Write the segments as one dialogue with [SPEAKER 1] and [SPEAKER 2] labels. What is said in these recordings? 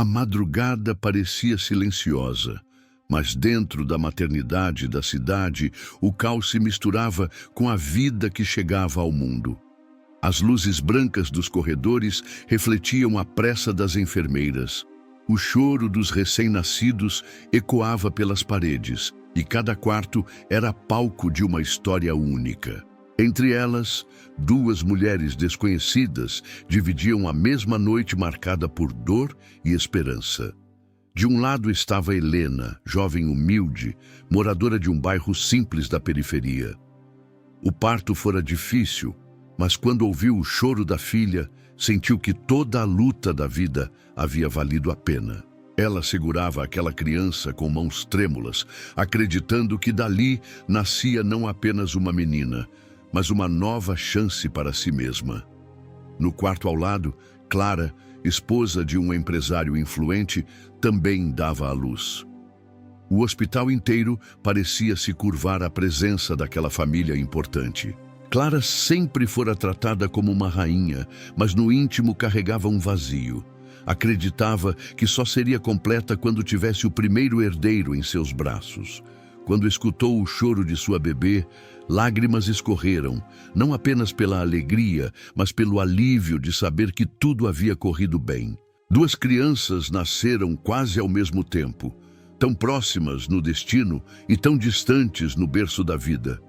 [SPEAKER 1] A madrugada parecia silenciosa, mas dentro da maternidade da cidade, o caos se misturava com a vida que chegava ao mundo. As luzes brancas dos corredores refletiam a pressa das enfermeiras. O choro dos recém-nascidos ecoava pelas paredes, e cada quarto era palco de uma história única. Entre elas, duas mulheres desconhecidas dividiam a mesma noite marcada por dor e esperança. De um lado estava Helena, jovem humilde, moradora de um bairro simples da periferia. O parto fora difícil, mas quando ouviu o choro da filha, sentiu que toda a luta da vida havia valido a pena. Ela segurava aquela criança com mãos trêmulas, acreditando que dali nascia não apenas uma menina, mas uma nova chance para si mesma. No quarto ao lado, Clara, esposa de um empresário influente, também dava à luz. O hospital inteiro parecia se curvar à presença daquela família importante. Clara sempre fora tratada como uma rainha, mas no íntimo carregava um vazio. Acreditava que só seria completa quando tivesse o primeiro herdeiro em seus braços. Quando escutou o choro de sua bebê, lágrimas escorreram, não apenas pela alegria, mas pelo alívio de saber que tudo havia corrido bem. Duas crianças nasceram quase ao mesmo tempo, tão próximas no destino e tão distantes no berço da vida.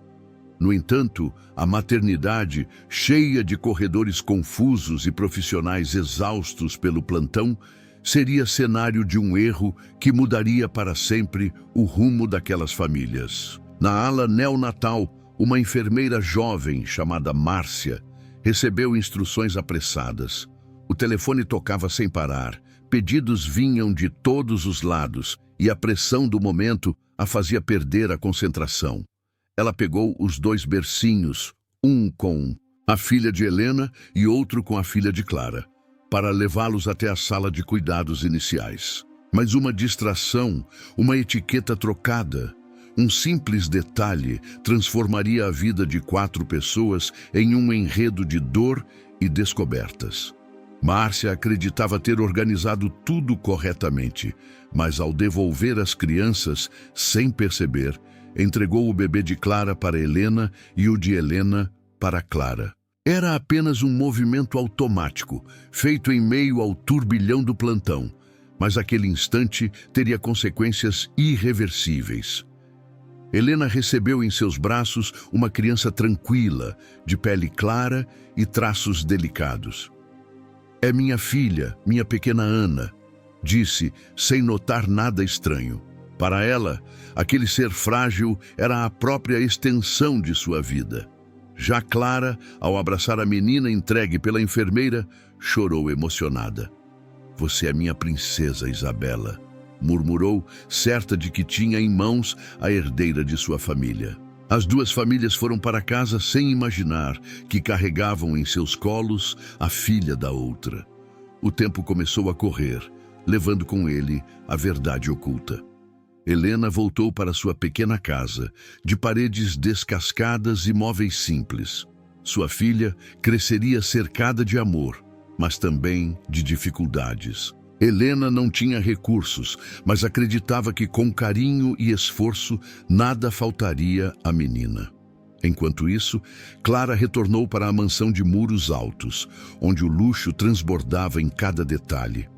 [SPEAKER 1] No entanto, a maternidade, cheia de corredores confusos e profissionais exaustos pelo plantão, seria cenário de um erro que mudaria para sempre o rumo daquelas famílias. Na ala neonatal, uma enfermeira jovem chamada Márcia recebeu instruções apressadas. O telefone tocava sem parar, pedidos vinham de todos os lados e a pressão do momento a fazia perder a concentração. Ela pegou os dois bercinhos, um com a filha de Helena e outro com a filha de Clara, para levá-los até a sala de cuidados iniciais. Mas uma distração, uma etiqueta trocada, um simples detalhe transformaria a vida de 4 pessoas em um enredo de dor e descobertas. Márcia acreditava ter organizado tudo corretamente, mas ao devolver as crianças, sem perceber, entregou o bebê de Clara para Helena e o de Helena para Clara. Era apenas um movimento automático, feito em meio ao turbilhão do plantão, mas aquele instante teria consequências irreversíveis. Helena recebeu em seus braços uma criança tranquila, de pele clara e traços delicados. "É minha filha, minha pequena Ana", disse, sem notar nada estranho. Para ela, aquele ser frágil era a própria extensão de sua vida. Já Clara, ao abraçar a menina entregue pela enfermeira, chorou emocionada. "Você é minha princesa, Isabela", murmurou, certa de que tinha em mãos a herdeira de sua família. As duas famílias foram para casa sem imaginar que carregavam em seus colos a filha da outra. O tempo começou a correr, levando com ele a verdade oculta. Helena voltou para sua pequena casa, de paredes descascadas e móveis simples. Sua filha cresceria cercada de amor, mas também de dificuldades. Helena não tinha recursos, mas acreditava que com carinho e esforço nada faltaria à menina. Enquanto isso, Clara retornou para a mansão de muros altos, onde o luxo transbordava em cada detalhe.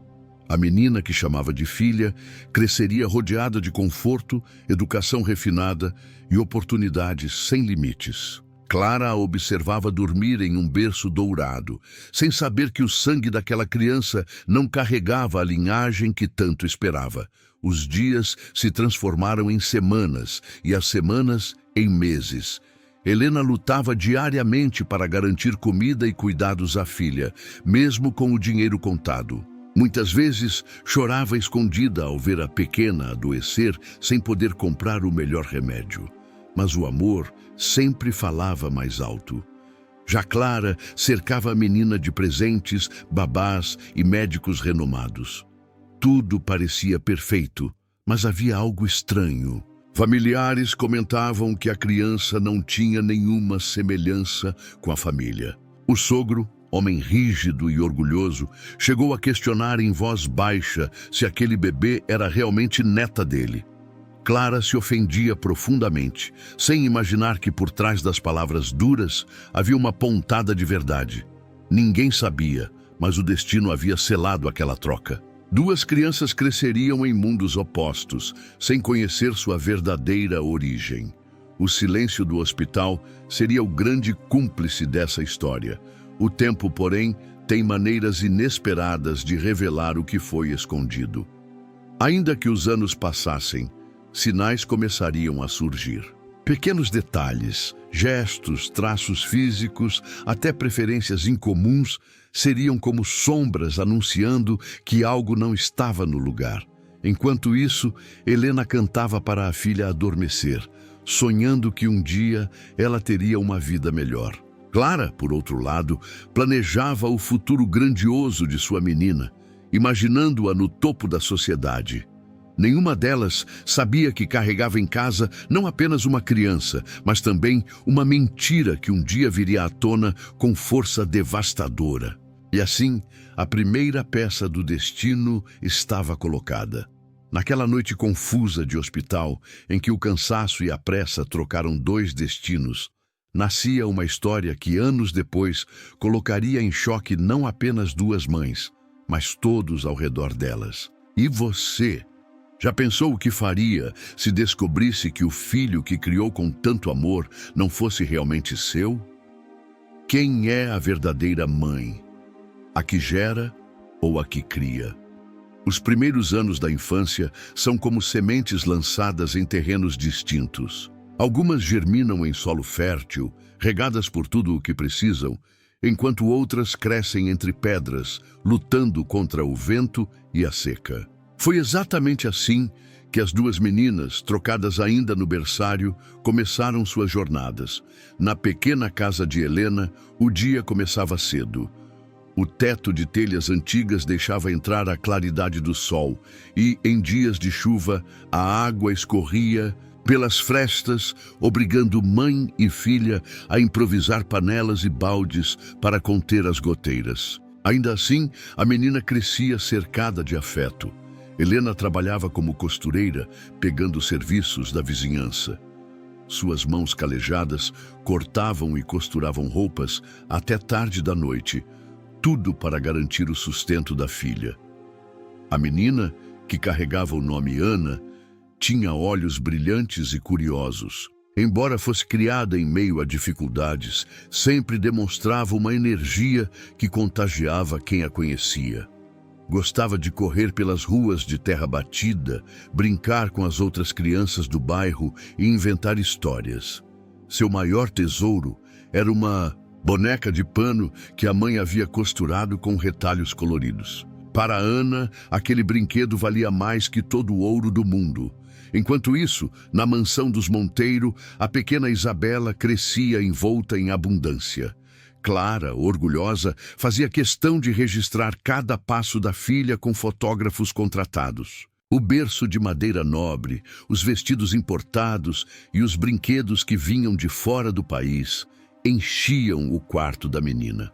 [SPEAKER 1] A menina, que chamava de filha, cresceria rodeada de conforto, educação refinada e oportunidades sem limites. Clara a observava dormir em um berço dourado, sem saber que o sangue daquela criança não carregava a linhagem que tanto esperava. Os dias se transformaram em semanas e as semanas em meses. Helena lutava diariamente para garantir comida e cuidados à filha, mesmo com o dinheiro contado. Muitas vezes chorava escondida ao ver a pequena adoecer sem poder comprar o melhor remédio. Mas o amor sempre falava mais alto. Já Clara cercava a menina de presentes, babás e médicos renomados. Tudo parecia perfeito, mas havia algo estranho. Familiares comentavam que a criança não tinha nenhuma semelhança com a família. O sogro, homem rígido e orgulhoso, chegou a questionar em voz baixa se aquele bebê era realmente neta dele. Clara se ofendia profundamente, sem imaginar que por trás das palavras duras havia uma pontada de verdade. Ninguém sabia, mas o destino havia selado aquela troca. Duas crianças cresceriam em mundos opostos, sem conhecer sua verdadeira origem. O silêncio do hospital seria o grande cúmplice dessa história. O tempo, porém, tem maneiras inesperadas de revelar o que foi escondido. Ainda que os anos passassem, sinais começariam a surgir. Pequenos detalhes, gestos, traços físicos, até preferências incomuns, seriam como sombras anunciando que algo não estava no lugar. Enquanto isso, Helena cantava para a filha adormecer, sonhando que um dia ela teria uma vida melhor. Clara, por outro lado, planejava o futuro grandioso de sua menina, imaginando-a no topo da sociedade. Nenhuma delas sabia que carregava em casa não apenas uma criança, mas também uma mentira que um dia viria à tona com força devastadora. E assim, a primeira peça do destino estava colocada. Naquela noite confusa de hospital, em que o cansaço e a pressa trocaram dois destinos, nascia uma história que anos depois colocaria em choque não apenas duas mães, mas todos ao redor delas. E você? Já pensou o que faria se descobrisse que o filho que criou com tanto amor não fosse realmente seu? Quem é a verdadeira mãe? A que gera ou a que cria? Os primeiros anos da infância são como sementes lançadas em terrenos distintos. Algumas germinam em solo fértil, regadas por tudo o que precisam, enquanto outras crescem entre pedras, lutando contra o vento e a seca. Foi exatamente assim que as duas meninas, trocadas ainda no berçário, começaram suas jornadas. Na pequena casa de Helena, o dia começava cedo. O teto de telhas antigas deixava entrar a claridade do sol e, em dias de chuva, a água escorria pelas frestas, obrigando mãe e filha a improvisar panelas e baldes para conter as goteiras. Ainda assim, a menina crescia cercada de afeto. Helena trabalhava como costureira, pegando serviços da vizinhança. Suas mãos calejadas cortavam e costuravam roupas até tarde da noite, tudo para garantir o sustento da filha. A menina, que carregava o nome Ana, tinha olhos brilhantes e curiosos. Embora fosse criada em meio a dificuldades, sempre demonstrava uma energia que contagiava quem a conhecia. Gostava de correr pelas ruas de terra batida, brincar com as outras crianças do bairro e inventar histórias. Seu maior tesouro era uma boneca de pano que a mãe havia costurado com retalhos coloridos. Para Ana, aquele brinquedo valia mais que todo o ouro do mundo. Enquanto isso, na mansão dos Monteiro, a pequena Isabela crescia envolta em abundância. Clara, orgulhosa, fazia questão de registrar cada passo da filha com fotógrafos contratados. O berço de madeira nobre, os vestidos importados e os brinquedos que vinham de fora do país enchiam o quarto da menina.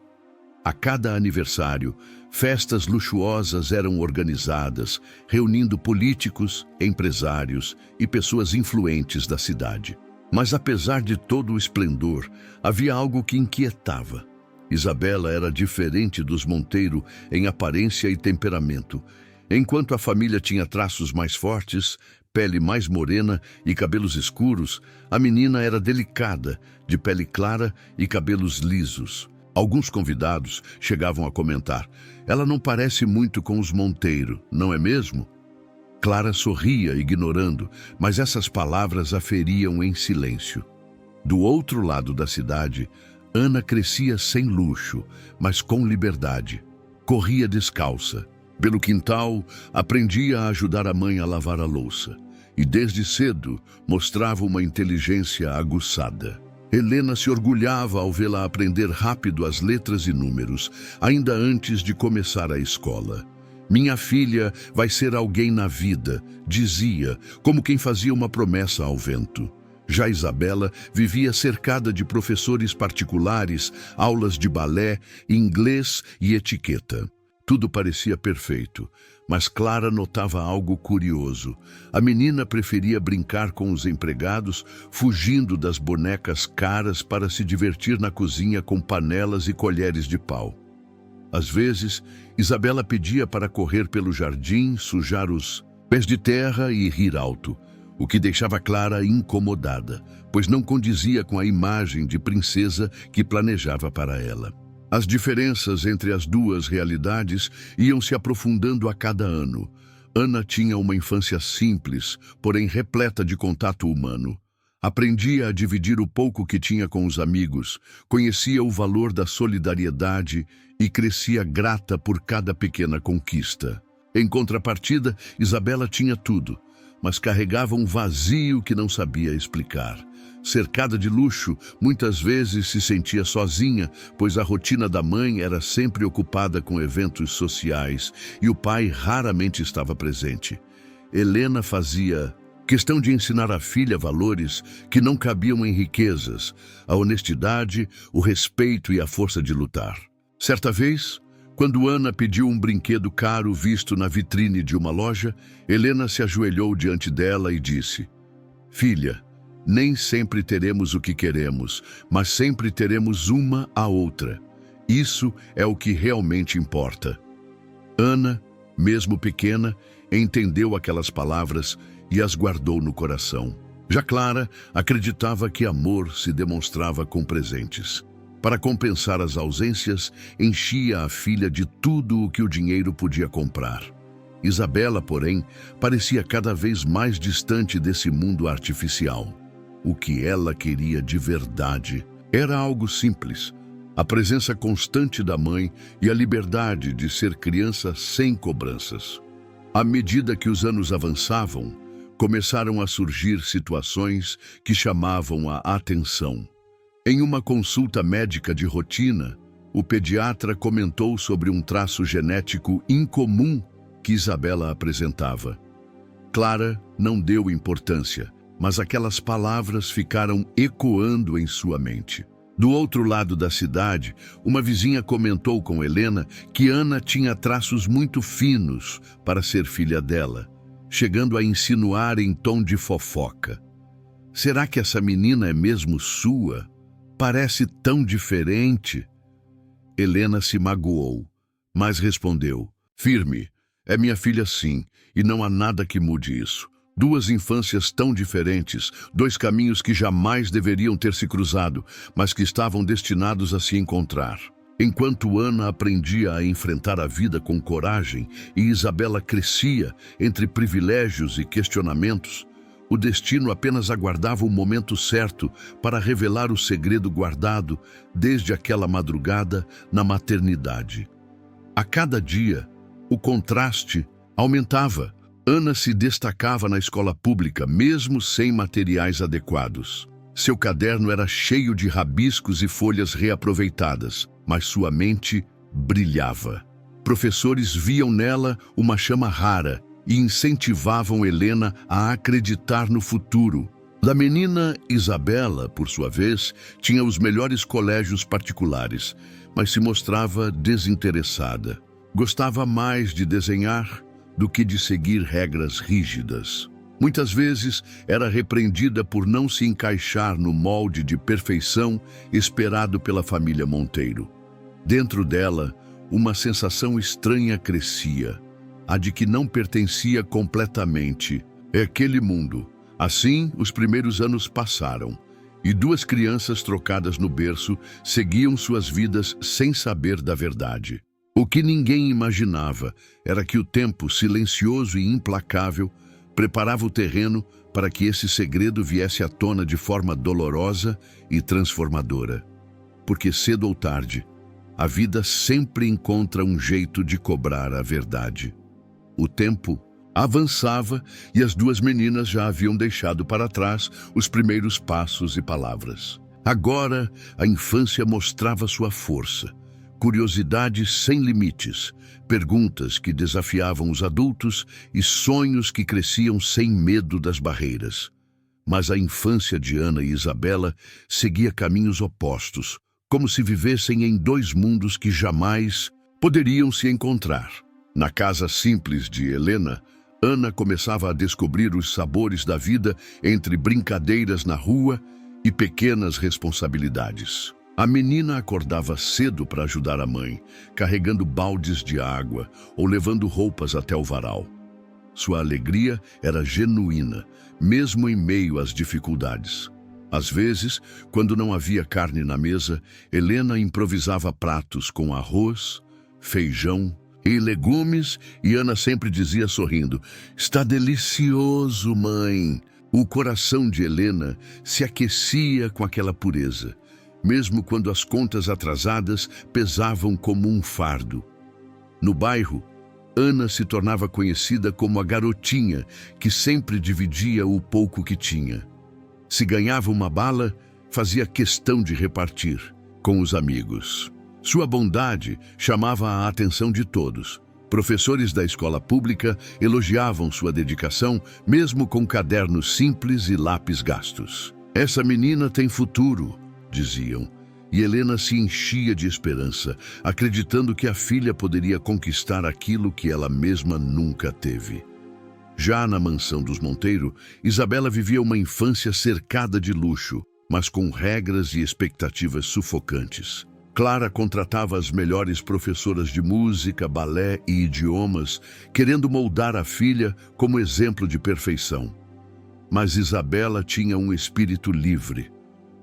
[SPEAKER 1] A cada aniversário, festas luxuosas eram organizadas, reunindo políticos, empresários e pessoas influentes da cidade. Mas apesar de todo o esplendor, havia algo que inquietava. Isabela era diferente dos Monteiro em aparência e temperamento. Enquanto a família tinha traços mais fortes, pele mais morena e cabelos escuros, a menina era delicada, de pele clara e cabelos lisos. Alguns convidados chegavam a comentar: "Ela não parece muito com os Monteiro, não é mesmo?" Clara sorria, ignorando, mas essas palavras a feriam em silêncio. Do outro lado da cidade, Ana crescia sem luxo, mas com liberdade. Corria descalça. Pelo quintal, aprendia a ajudar a mãe a lavar a louça. E desde cedo mostrava uma inteligência aguçada. Helena se orgulhava ao vê-la aprender rápido as letras e números, ainda antes de começar a escola. "Minha filha vai ser alguém na vida", dizia, como quem fazia uma promessa ao vento. Já Isabela vivia cercada de professores particulares, aulas de balé, inglês e etiqueta. Tudo parecia perfeito, mas Clara notava algo curioso. A menina preferia brincar com os empregados, fugindo das bonecas caras para se divertir na cozinha com panelas e colheres de pau. Às vezes, Isabela pedia para correr pelo jardim, sujar os pés de terra e rir alto, o que deixava Clara incomodada, pois não condizia com a imagem de princesa que planejava para ela. As diferenças entre as duas realidades iam se aprofundando a cada ano. Ana tinha uma infância simples, porém repleta de contato humano. Aprendia a dividir o pouco que tinha com os amigos, conhecia o valor da solidariedade e crescia grata por cada pequena conquista. Em contrapartida, Isabela tinha tudo, mas carregava um vazio que não sabia explicar. Cercada de luxo, muitas vezes se sentia sozinha, pois a rotina da mãe era sempre ocupada com eventos sociais e o pai raramente estava presente. Helena fazia questão de ensinar à filha valores que não cabiam em riquezas, a honestidade, o respeito e a força de lutar. Certa vez, quando Ana pediu um brinquedo caro visto na vitrine de uma loja, Helena se ajoelhou diante dela e disse: "Filha, nem sempre teremos o que queremos, mas sempre teremos uma a outra. Isso é o que realmente importa." Ana, mesmo pequena, entendeu aquelas palavras e as guardou no coração. Já Clara acreditava que amor se demonstrava com presentes. Para compensar as ausências, enchia a filha de tudo o que o dinheiro podia comprar. Isabela, porém, parecia cada vez mais distante desse mundo artificial. O que ela queria de verdade era algo simples: a presença constante da mãe e a liberdade de ser criança sem cobranças. À medida que os anos avançavam, começaram a surgir situações que chamavam a atenção. Em uma consulta médica de rotina, o pediatra comentou sobre um traço genético incomum que Isabela apresentava. Clara não deu importância, mas aquelas palavras ficaram ecoando em sua mente. Do outro lado da cidade, uma vizinha comentou com Helena que Ana tinha traços muito finos para ser filha dela, chegando a insinuar em tom de fofoca: "Será que essa menina é mesmo sua? Parece tão diferente." Helena se magoou, mas respondeu: "Firme, é minha filha sim, e não há nada que mude isso. Duas infâncias tão diferentes, dois caminhos que jamais deveriam ter se cruzado, mas que estavam destinados a se encontrar." Enquanto Ana aprendia a enfrentar a vida com coragem e Isabela crescia entre privilégios e questionamentos, o destino apenas aguardava o momento certo para revelar o segredo guardado desde aquela madrugada na maternidade. A cada dia, o contraste aumentava. Ana se destacava na escola pública, mesmo sem materiais adequados. Seu caderno era cheio de rabiscos e folhas reaproveitadas, mas sua mente brilhava. Professores viam nela uma chama rara e incentivavam Helena a acreditar no futuro. Da menina Isabela, por sua vez, tinha os melhores colégios particulares, mas se mostrava desinteressada. Gostava mais de desenhar do que de seguir regras rígidas. Muitas vezes era repreendida por não se encaixar no molde de perfeição esperado pela família Monteiro. Dentro dela, uma sensação estranha crescia: a de que não pertencia completamente àquele mundo. Assim, os primeiros anos passaram, e duas crianças trocadas no berço seguiam suas vidas sem saber da verdade. O que ninguém imaginava era que o tempo, silencioso e implacável, preparava o terreno para que esse segredo viesse à tona de forma dolorosa e transformadora. Porque cedo ou tarde, a vida sempre encontra um jeito de cobrar a verdade. O tempo avançava e as duas meninas já haviam deixado para trás os primeiros passos e palavras. Agora, a infância mostrava sua força, curiosidade sem limites, perguntas que desafiavam os adultos e sonhos que cresciam sem medo das barreiras. Mas a infância de Ana e Isabela seguia caminhos opostos, como se vivessem em dois mundos que jamais poderiam se encontrar. Na casa simples de Helena, Ana começava a descobrir os sabores da vida entre brincadeiras na rua e pequenas responsabilidades. A menina acordava cedo para ajudar a mãe, carregando baldes de água ou levando roupas até o varal. Sua alegria era genuína, mesmo em meio às dificuldades. Às vezes, quando não havia carne na mesa, Helena improvisava pratos com arroz, feijão e legumes, e Ana sempre dizia sorrindo: "Está delicioso, mãe." O coração de Helena se aquecia com aquela pureza, mesmo quando as contas atrasadas pesavam como um fardo. No bairro, Ana se tornava conhecida como a garotinha que sempre dividia o pouco que tinha. Se ganhava uma bala, fazia questão de repartir com os amigos. Sua bondade chamava a atenção de todos. Professores da escola pública elogiavam sua dedicação, mesmo com cadernos simples e lápis gastos. "Essa menina tem futuro", diziam, e Helena se enchia de esperança, acreditando que a filha poderia conquistar aquilo que ela mesma nunca teve. Já na mansão dos Monteiro, Isabela vivia uma infância cercada de luxo, mas com regras e expectativas sufocantes. Clara contratava as melhores professoras de música, balé e idiomas, querendo moldar a filha como exemplo de perfeição. Mas Isabela tinha um espírito livre.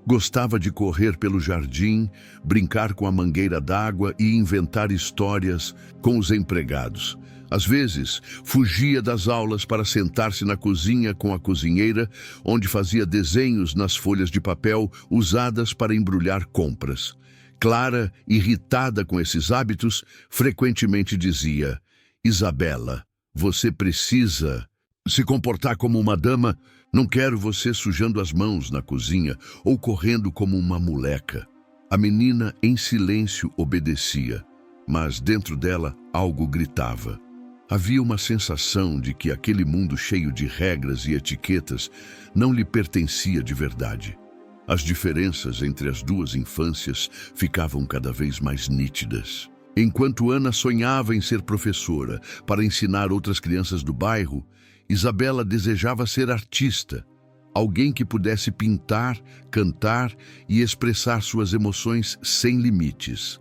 [SPEAKER 1] Gostava de correr pelo jardim, brincar com a mangueira d'água e inventar histórias com os empregados. Às vezes, fugia das aulas para sentar-se na cozinha com a cozinheira, onde fazia desenhos nas folhas de papel usadas para embrulhar compras. Clara, irritada com esses hábitos, frequentemente dizia: "Isabela, você precisa se comportar como uma dama. Não quero você sujando as mãos na cozinha ou correndo como uma moleca." A menina, em silêncio, obedecia, mas dentro dela algo gritava. Havia uma sensação de que aquele mundo cheio de regras e etiquetas não lhe pertencia de verdade. As diferenças entre as duas infâncias ficavam cada vez mais nítidas. Enquanto Ana sonhava em ser professora para ensinar outras crianças do bairro, Isabela desejava ser artista, alguém que pudesse pintar, cantar e expressar suas emoções sem limites.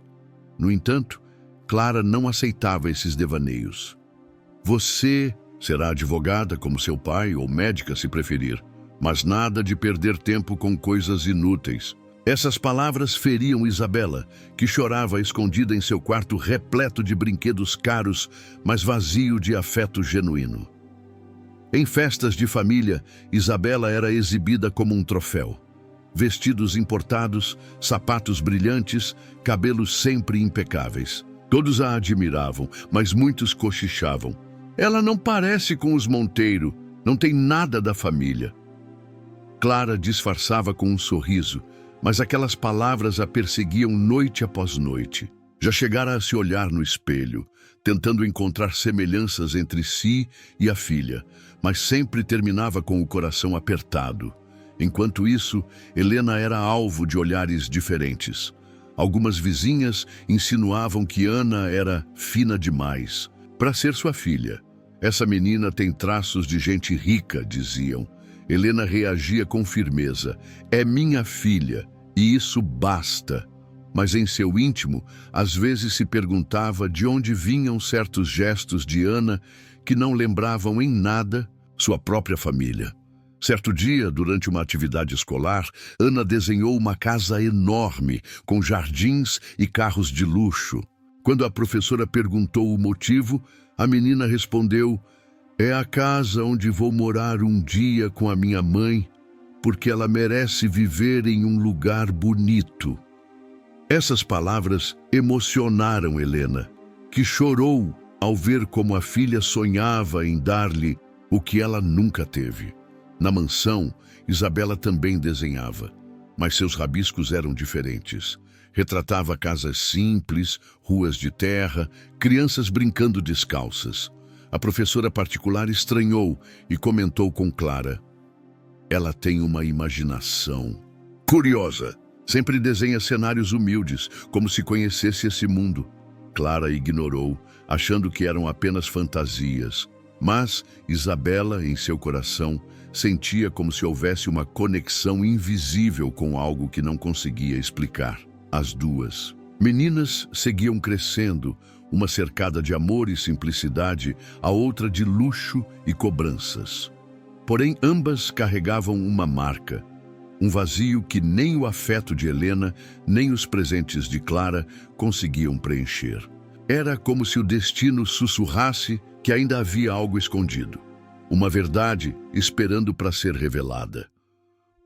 [SPEAKER 1] No entanto, Clara não aceitava esses devaneios. "Você será advogada como seu pai ou médica se preferir, mas nada de perder tempo com coisas inúteis." Essas palavras feriam Isabela, que chorava escondida em seu quarto repleto de brinquedos caros, mas vazio de afeto genuíno. Em festas de família, Isabela era exibida como um troféu. Vestidos importados, sapatos brilhantes, cabelos sempre impecáveis. Todos a admiravam, mas muitos cochichavam: "Ela não parece com os Monteiro, não tem nada da família." Clara disfarçava com um sorriso, mas aquelas palavras a perseguiam noite após noite. Já chegara a se olhar no espelho, tentando encontrar semelhanças entre si e a filha, mas sempre terminava com o coração apertado. Enquanto isso, Helena era alvo de olhares diferentes. Algumas vizinhas insinuavam que Ana era fina demais para ser sua filha. "Essa menina tem traços de gente rica", diziam. Helena reagia com firmeza: "É minha filha, e isso basta." Mas em seu íntimo, às vezes se perguntava de onde vinham certos gestos de Ana que não lembravam em nada sua própria família. Certo dia, durante uma atividade escolar, Ana desenhou uma casa enorme, com jardins e carros de luxo. Quando a professora perguntou o motivo, a menina respondeu: "É a casa onde vou morar um dia com a minha mãe, porque ela merece viver em um lugar bonito." Essas palavras emocionaram Helena, que chorou ao ver como a filha sonhava em dar-lhe o que ela nunca teve. Na mansão, Isabela também desenhava, mas seus rabiscos eram diferentes. Retratava casas simples, ruas de terra, crianças brincando descalças. A professora particular estranhou e comentou com Clara: Ela tem uma imaginação curiosa. Sempre desenha cenários humildes, como se conhecesse esse mundo. Clara ignorou, achando que eram apenas fantasias. Mas Isabela, em seu coração, sentia como se houvesse uma conexão invisível com algo que não conseguia explicar. As duas meninas seguiam crescendo, uma cercada de amor e simplicidade, a outra de luxo e cobranças. Porém, ambas carregavam uma marca, um vazio que nem o afeto de Helena, nem os presentes de Clara conseguiam preencher. Era como se o destino sussurrasse que ainda havia algo escondido, uma verdade esperando para ser revelada.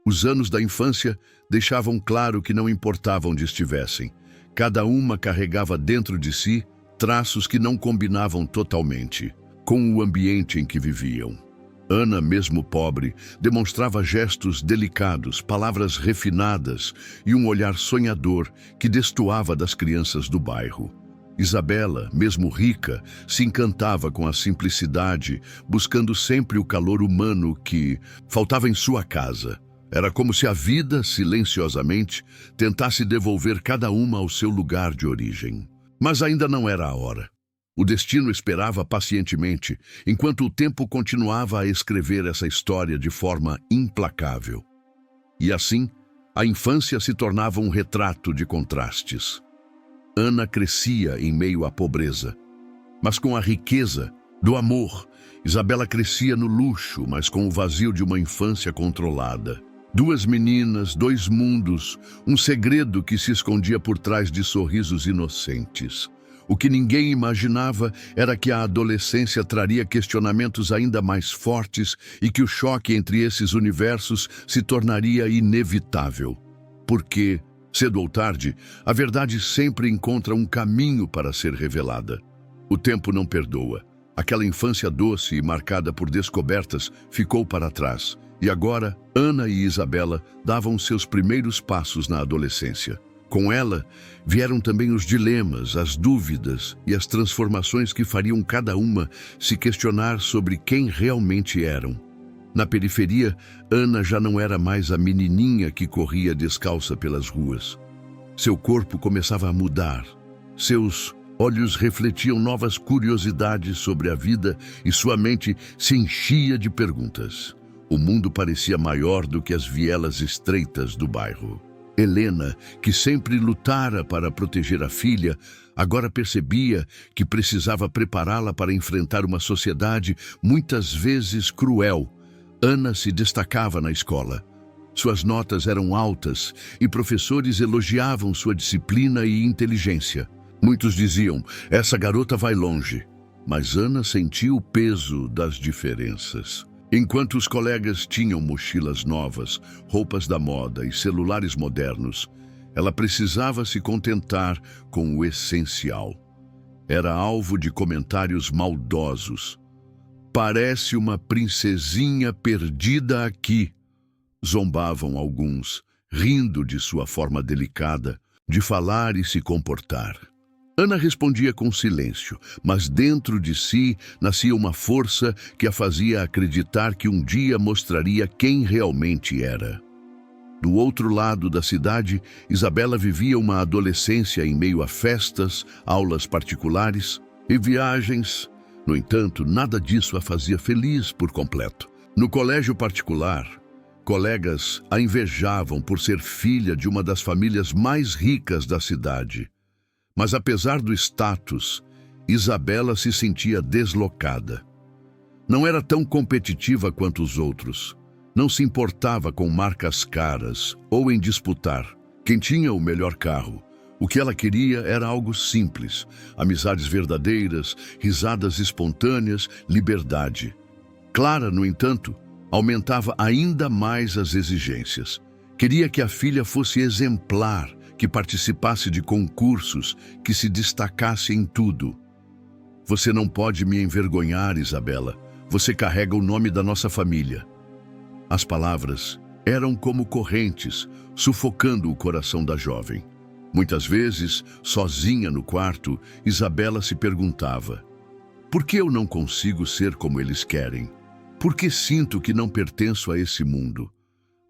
[SPEAKER 1] Os anos da infância deixavam claro que não importava onde estivessem. Cada uma carregava dentro de si traços que não combinavam totalmente com o ambiente em que viviam. Ana, mesmo pobre, demonstrava gestos delicados, palavras refinadas e um olhar sonhador que destoava das crianças do bairro. Isabela, mesmo rica, se encantava com a simplicidade, buscando sempre o calor humano que faltava em sua casa. Era como se a vida, silenciosamente, tentasse devolver cada uma ao seu lugar de origem. Mas ainda não era a hora. O destino esperava pacientemente, enquanto o tempo continuava a escrever essa história de forma implacável. E assim, a infância se tornava um retrato de contrastes. Ana crescia em meio à pobreza, mas com a riqueza do amor. Isabela crescia no luxo, mas com o vazio de uma infância controlada. Duas meninas, dois mundos, um segredo que se escondia por trás de sorrisos inocentes. O que ninguém imaginava era que a adolescência traria questionamentos ainda mais fortes e que o choque entre esses universos se tornaria inevitável. Porque, cedo ou tarde, a verdade sempre encontra um caminho para ser revelada. O tempo não perdoa. Aquela infância doce e marcada por descobertas ficou para trás. E agora, Ana e Isabela davam seus primeiros passos na adolescência. Com ela, vieram também os dilemas, as dúvidas e as transformações que fariam cada uma se questionar sobre quem realmente eram. Na periferia, Ana já não era mais a menininha que corria descalça pelas ruas. Seu corpo começava a mudar. Seus olhos refletiam novas curiosidades sobre a vida e sua mente se enchia de perguntas. O mundo parecia maior do que as vielas estreitas do bairro. Helena, que sempre lutara para proteger a filha, agora percebia que precisava prepará-la para enfrentar uma sociedade muitas vezes cruel. Ana se destacava na escola. Suas notas eram altas e professores elogiavam sua disciplina e inteligência. Muitos diziam, essa garota vai longe. Mas Ana sentia o peso das diferenças. Enquanto os colegas tinham mochilas novas, roupas da moda e celulares modernos, ela precisava se contentar com o essencial. Era alvo de comentários maldosos. Parece uma princesinha perdida aqui, zombavam alguns, rindo de sua forma delicada de falar e se comportar. Ana respondia com silêncio, mas dentro de si nascia uma força que a fazia acreditar que um dia mostraria quem realmente era. Do outro lado da cidade, Isabela vivia uma adolescência em meio a festas, aulas particulares e viagens. No entanto, nada disso a fazia feliz por completo. No colégio particular, colegas a invejavam por ser filha de uma das famílias mais ricas da cidade. Mas apesar do status, Isabela se sentia deslocada. Não era tão competitiva quanto os outros. Não se importava com marcas caras ou em disputar quem tinha o melhor carro. O que ela queria era algo simples: amizades verdadeiras, risadas espontâneas, liberdade. Clara, no entanto, aumentava ainda mais as exigências. Queria que a filha fosse exemplar, que participasse de concursos, que se destacasse em tudo. Você não pode me envergonhar, Isabela. Você carrega o nome da nossa família. As palavras eram como correntes, sufocando o coração da jovem. Muitas vezes, sozinha no quarto, Isabela se perguntava: por que eu não consigo ser como eles querem? Por que sinto que não pertenço a esse mundo?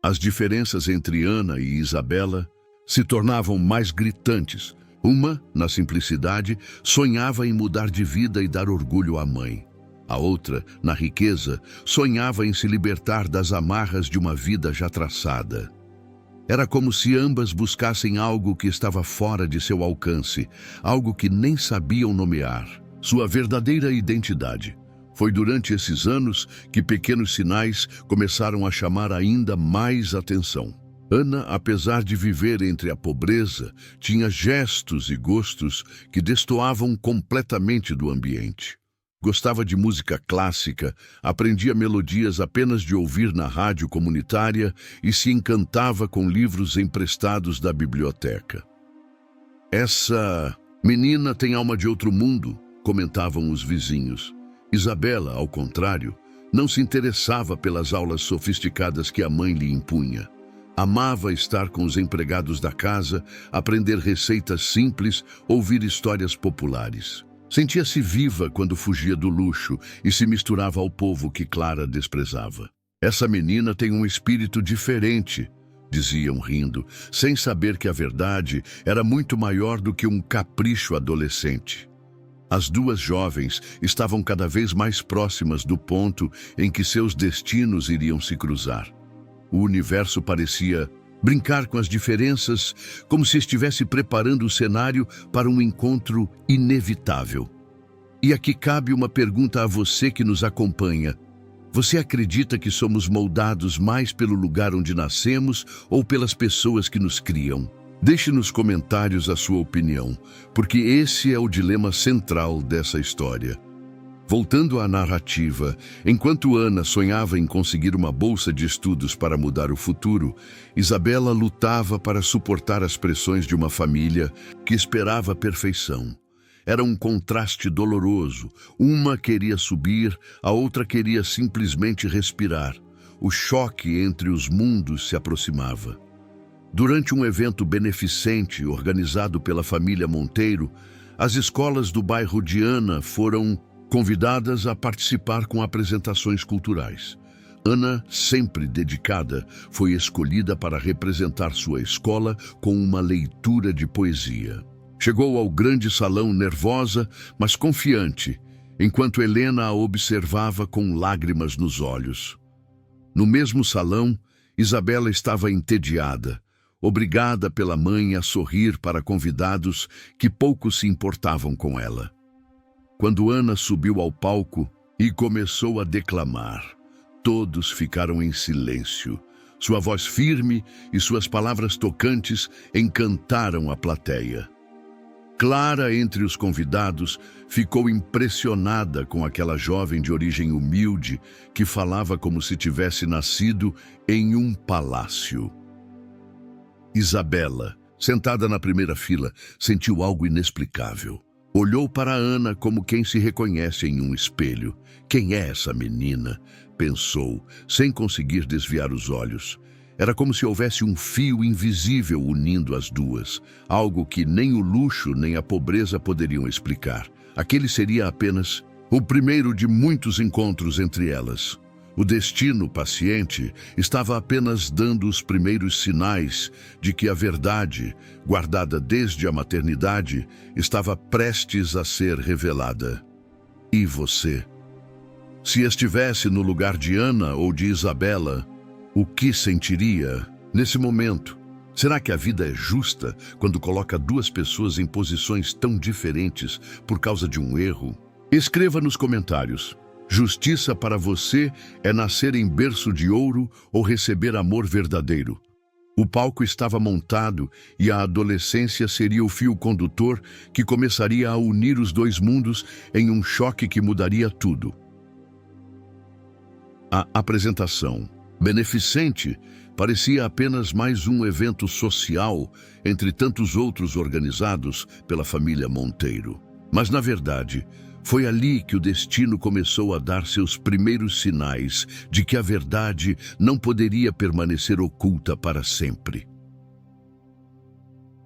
[SPEAKER 1] As diferenças entre Ana e Isabela se tornavam mais gritantes. Uma, na simplicidade, sonhava em mudar de vida e dar orgulho à mãe. A outra, na riqueza, sonhava em se libertar das amarras de uma vida já traçada. Era como se ambas buscassem algo que estava fora de seu alcance, algo que nem sabiam nomear. Sua verdadeira identidade. Foi durante esses anos que pequenos sinais começaram a chamar ainda mais atenção. Ana, apesar de viver entre a pobreza, tinha gestos e gostos que destoavam completamente do ambiente. Gostava de música clássica, aprendia melodias apenas de ouvir na rádio comunitária e se encantava com livros emprestados da biblioteca. Essa menina tem alma de outro mundo, comentavam os vizinhos. Isabela, ao contrário, não se interessava pelas aulas sofisticadas que a mãe lhe impunha. Amava estar com os empregados da casa, aprender receitas simples, ouvir histórias populares. Sentia-se viva quando fugia do luxo e se misturava ao povo que Clara desprezava. Essa menina tem um espírito diferente, diziam rindo, sem saber que a verdade era muito maior do que um capricho adolescente. As duas jovens estavam cada vez mais próximas do ponto em que seus destinos iriam se cruzar. O universo parecia brincar com as diferenças, como se estivesse preparando o cenário para um encontro inevitável. E aqui cabe uma pergunta a você que nos acompanha. Você acredita que somos moldados mais pelo lugar onde nascemos ou pelas pessoas que nos criam? Deixe nos comentários a sua opinião, porque esse é o dilema central dessa história. Voltando à narrativa, enquanto Ana sonhava em conseguir uma bolsa de estudos para mudar o futuro, Isabela lutava para suportar as pressões de uma família que esperava a perfeição. Era um contraste doloroso. Uma queria subir, a outra queria simplesmente respirar. O choque entre os mundos se aproximava. Durante um evento beneficente organizado pela família Monteiro, as escolas do bairro de Ana foram convidadas a participar com apresentações culturais. Ana, sempre dedicada, foi escolhida para representar sua escola com uma leitura de poesia. Chegou ao grande salão nervosa, mas confiante, enquanto Helena a observava com lágrimas nos olhos. No mesmo salão, Isabela estava entediada, obrigada pela mãe a sorrir para convidados que pouco se importavam com ela. Quando Ana subiu ao palco e começou a declamar, todos ficaram em silêncio. Sua voz firme e suas palavras tocantes encantaram a plateia. Clara, entre os convidados, ficou impressionada com aquela jovem de origem humilde que falava como se tivesse nascido em um palácio. Isabela, sentada na primeira fila, sentiu algo inexplicável. Olhou para Ana como quem se reconhece em um espelho. Quem é essa menina? Pensou, sem conseguir desviar os olhos. Era como se houvesse um fio invisível unindo as duas, algo que nem o luxo nem a pobreza poderiam explicar. Aquele seria apenas o primeiro de muitos encontros entre elas. O destino paciente estava apenas dando os primeiros sinais de que a verdade, guardada desde a maternidade, estava prestes a ser revelada. E você? Se estivesse no lugar de Ana ou de Isabela, o que sentiria nesse momento? Será que a vida é justa quando coloca duas pessoas em posições tão diferentes por causa de um erro? Escreva nos comentários. Justiça para você é nascer em berço de ouro ou receber amor verdadeiro. O palco estava montado e a adolescência seria o fio condutor que começaria a unir os dois mundos em um choque que mudaria tudo. A apresentação beneficente parecia apenas mais um evento social entre tantos outros organizados pela família Monteiro. Mas, na verdade, foi ali que o destino começou a dar seus primeiros sinais de que a verdade não poderia permanecer oculta para sempre.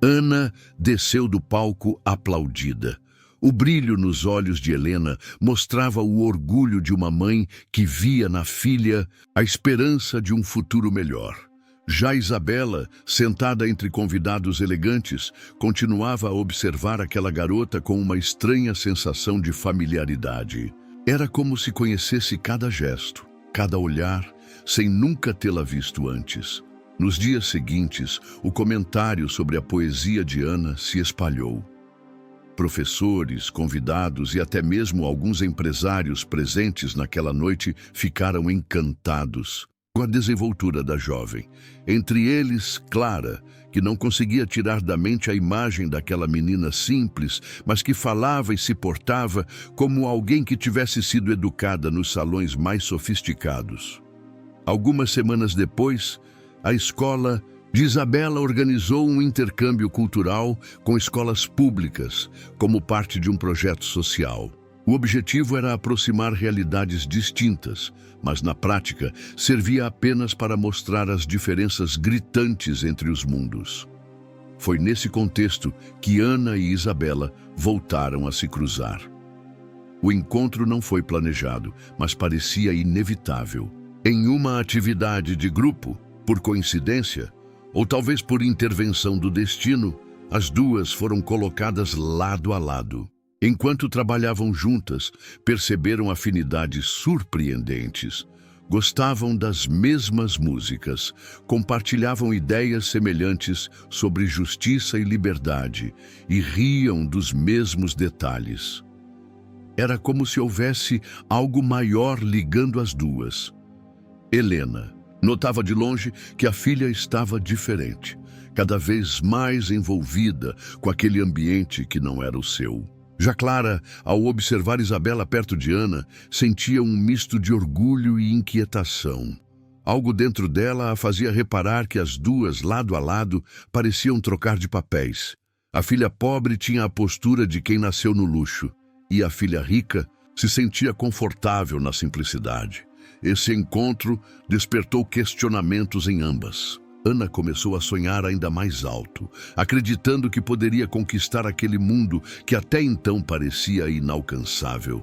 [SPEAKER 1] Ana desceu do palco aplaudida. O brilho nos olhos de Helena mostrava o orgulho de uma mãe que via na filha a esperança de um futuro melhor. Já Isabela, sentada entre convidados elegantes, continuava a observar aquela garota com uma estranha sensação de familiaridade. Era como se conhecesse cada gesto, cada olhar, sem nunca tê-la visto antes. Nos dias seguintes, o comentário sobre a poesia de Ana se espalhou. Professores, convidados e até mesmo alguns empresários presentes naquela noite ficaram encantados com a desenvoltura da jovem. Entre eles, Clara, que não conseguia tirar da mente a imagem daquela menina simples, mas que falava e se portava como alguém que tivesse sido educada nos salões mais sofisticados. Algumas semanas depois, a escola de Isabela organizou um intercâmbio cultural com escolas públicas, como parte de um projeto social. O objetivo era aproximar realidades distintas, mas na prática servia apenas para mostrar as diferenças gritantes entre os mundos. Foi nesse contexto que Ana e Isabela voltaram a se cruzar. O encontro não foi planejado, mas parecia inevitável. Em uma atividade de grupo, por coincidência, ou talvez por intervenção do destino, as duas foram colocadas lado a lado. Enquanto trabalhavam juntas, perceberam afinidades surpreendentes. Gostavam das mesmas músicas, compartilhavam ideias semelhantes sobre justiça e liberdade e riam dos mesmos detalhes. Era como se houvesse algo maior ligando as duas. Helena notava de longe que a filha estava diferente, cada vez mais envolvida com aquele ambiente que não era o seu. Já Clara, ao observar Isabela perto de Ana, sentia um misto de orgulho e inquietação. Algo dentro dela a fazia reparar que as duas, lado a lado, pareciam trocar de papéis. A filha pobre tinha a postura de quem nasceu no luxo, e a filha rica se sentia confortável na simplicidade. Esse encontro despertou questionamentos em ambas. Ana começou a sonhar ainda mais alto, acreditando que poderia conquistar aquele mundo que até então parecia inalcançável.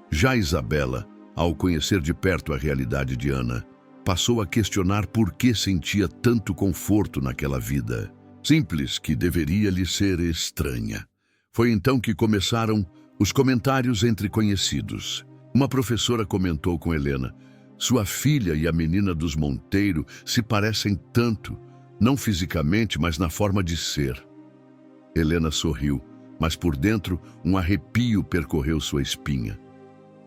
[SPEAKER 1] Já Isabela, ao conhecer de perto a realidade de Ana, passou a questionar por que sentia tanto conforto naquela vida simples que deveria lhe ser estranha. Foi então que começaram os comentários entre conhecidos. Uma professora comentou com Helena: "Sua filha e a menina dos Monteiro se parecem tanto, não fisicamente, mas na forma de ser." Helena sorriu, mas por dentro um arrepio percorreu sua espinha.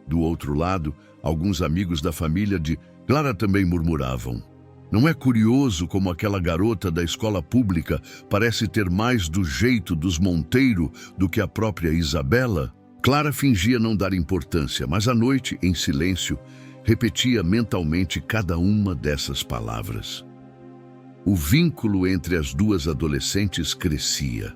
[SPEAKER 1] Do outro lado, alguns amigos da família de Clara também murmuravam: "Não é curioso como aquela garota da escola pública parece ter mais do jeito dos Monteiro do que a própria Isabela?" Clara fingia não dar importância, mas à noite, em silêncio, repetia mentalmente cada uma dessas palavras. O vínculo entre as duas adolescentes crescia.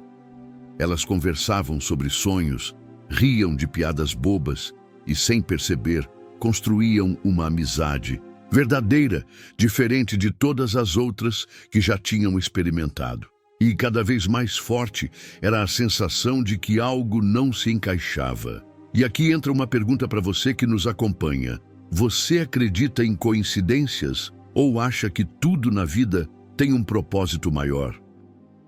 [SPEAKER 1] Elas conversavam sobre sonhos, riam de piadas bobas e, sem perceber, construíam uma amizade verdadeira, diferente de todas as outras que já tinham experimentado. E cada vez mais forte era a sensação de que algo não se encaixava. E aqui entra uma pergunta para você que nos acompanha. Você acredita em coincidências ou acha que tudo na vida tem um propósito maior?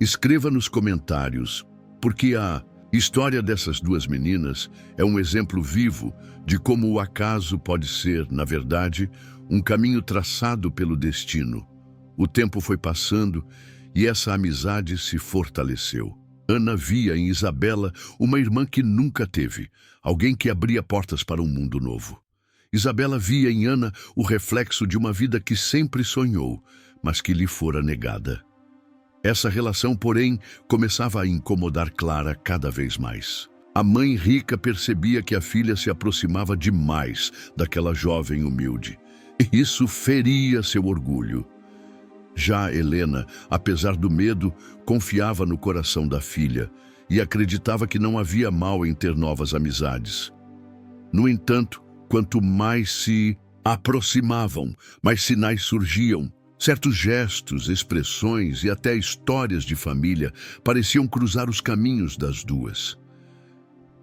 [SPEAKER 1] Escreva nos comentários, porque a história dessas duas meninas é um exemplo vivo de como o acaso pode ser, na verdade, um caminho traçado pelo destino. O tempo foi passando e essa amizade se fortaleceu. Ana via em Isabela uma irmã que nunca teve, alguém que abria portas para um mundo novo. Isabela via em Ana o reflexo de uma vida que sempre sonhou, mas que lhe fora negada. Essa relação, porém, começava a incomodar Clara cada vez mais. A mãe rica percebia que a filha se aproximava demais daquela jovem humilde, e isso feria seu orgulho. Já Helena, apesar do medo, confiava no coração da filha e acreditava que não havia mal em ter novas amizades. No entanto, quanto mais se aproximavam, mais sinais surgiam. Certos gestos, expressões e até histórias de família pareciam cruzar os caminhos das duas.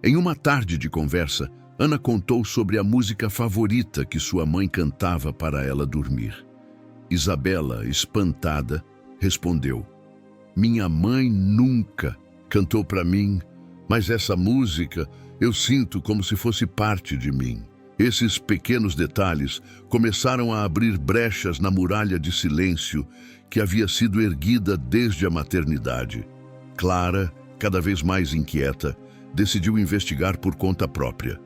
[SPEAKER 1] Em uma tarde de conversa, Ana contou sobre a música favorita que sua mãe cantava para ela dormir. Isabela, espantada, respondeu: "Minha mãe nunca cantou para mim, mas essa música eu sinto como se fosse parte de mim." Esses pequenos detalhes começaram a abrir brechas na muralha de silêncio que havia sido erguida desde a maternidade. Clara, cada vez mais inquieta, decidiu investigar por conta própria.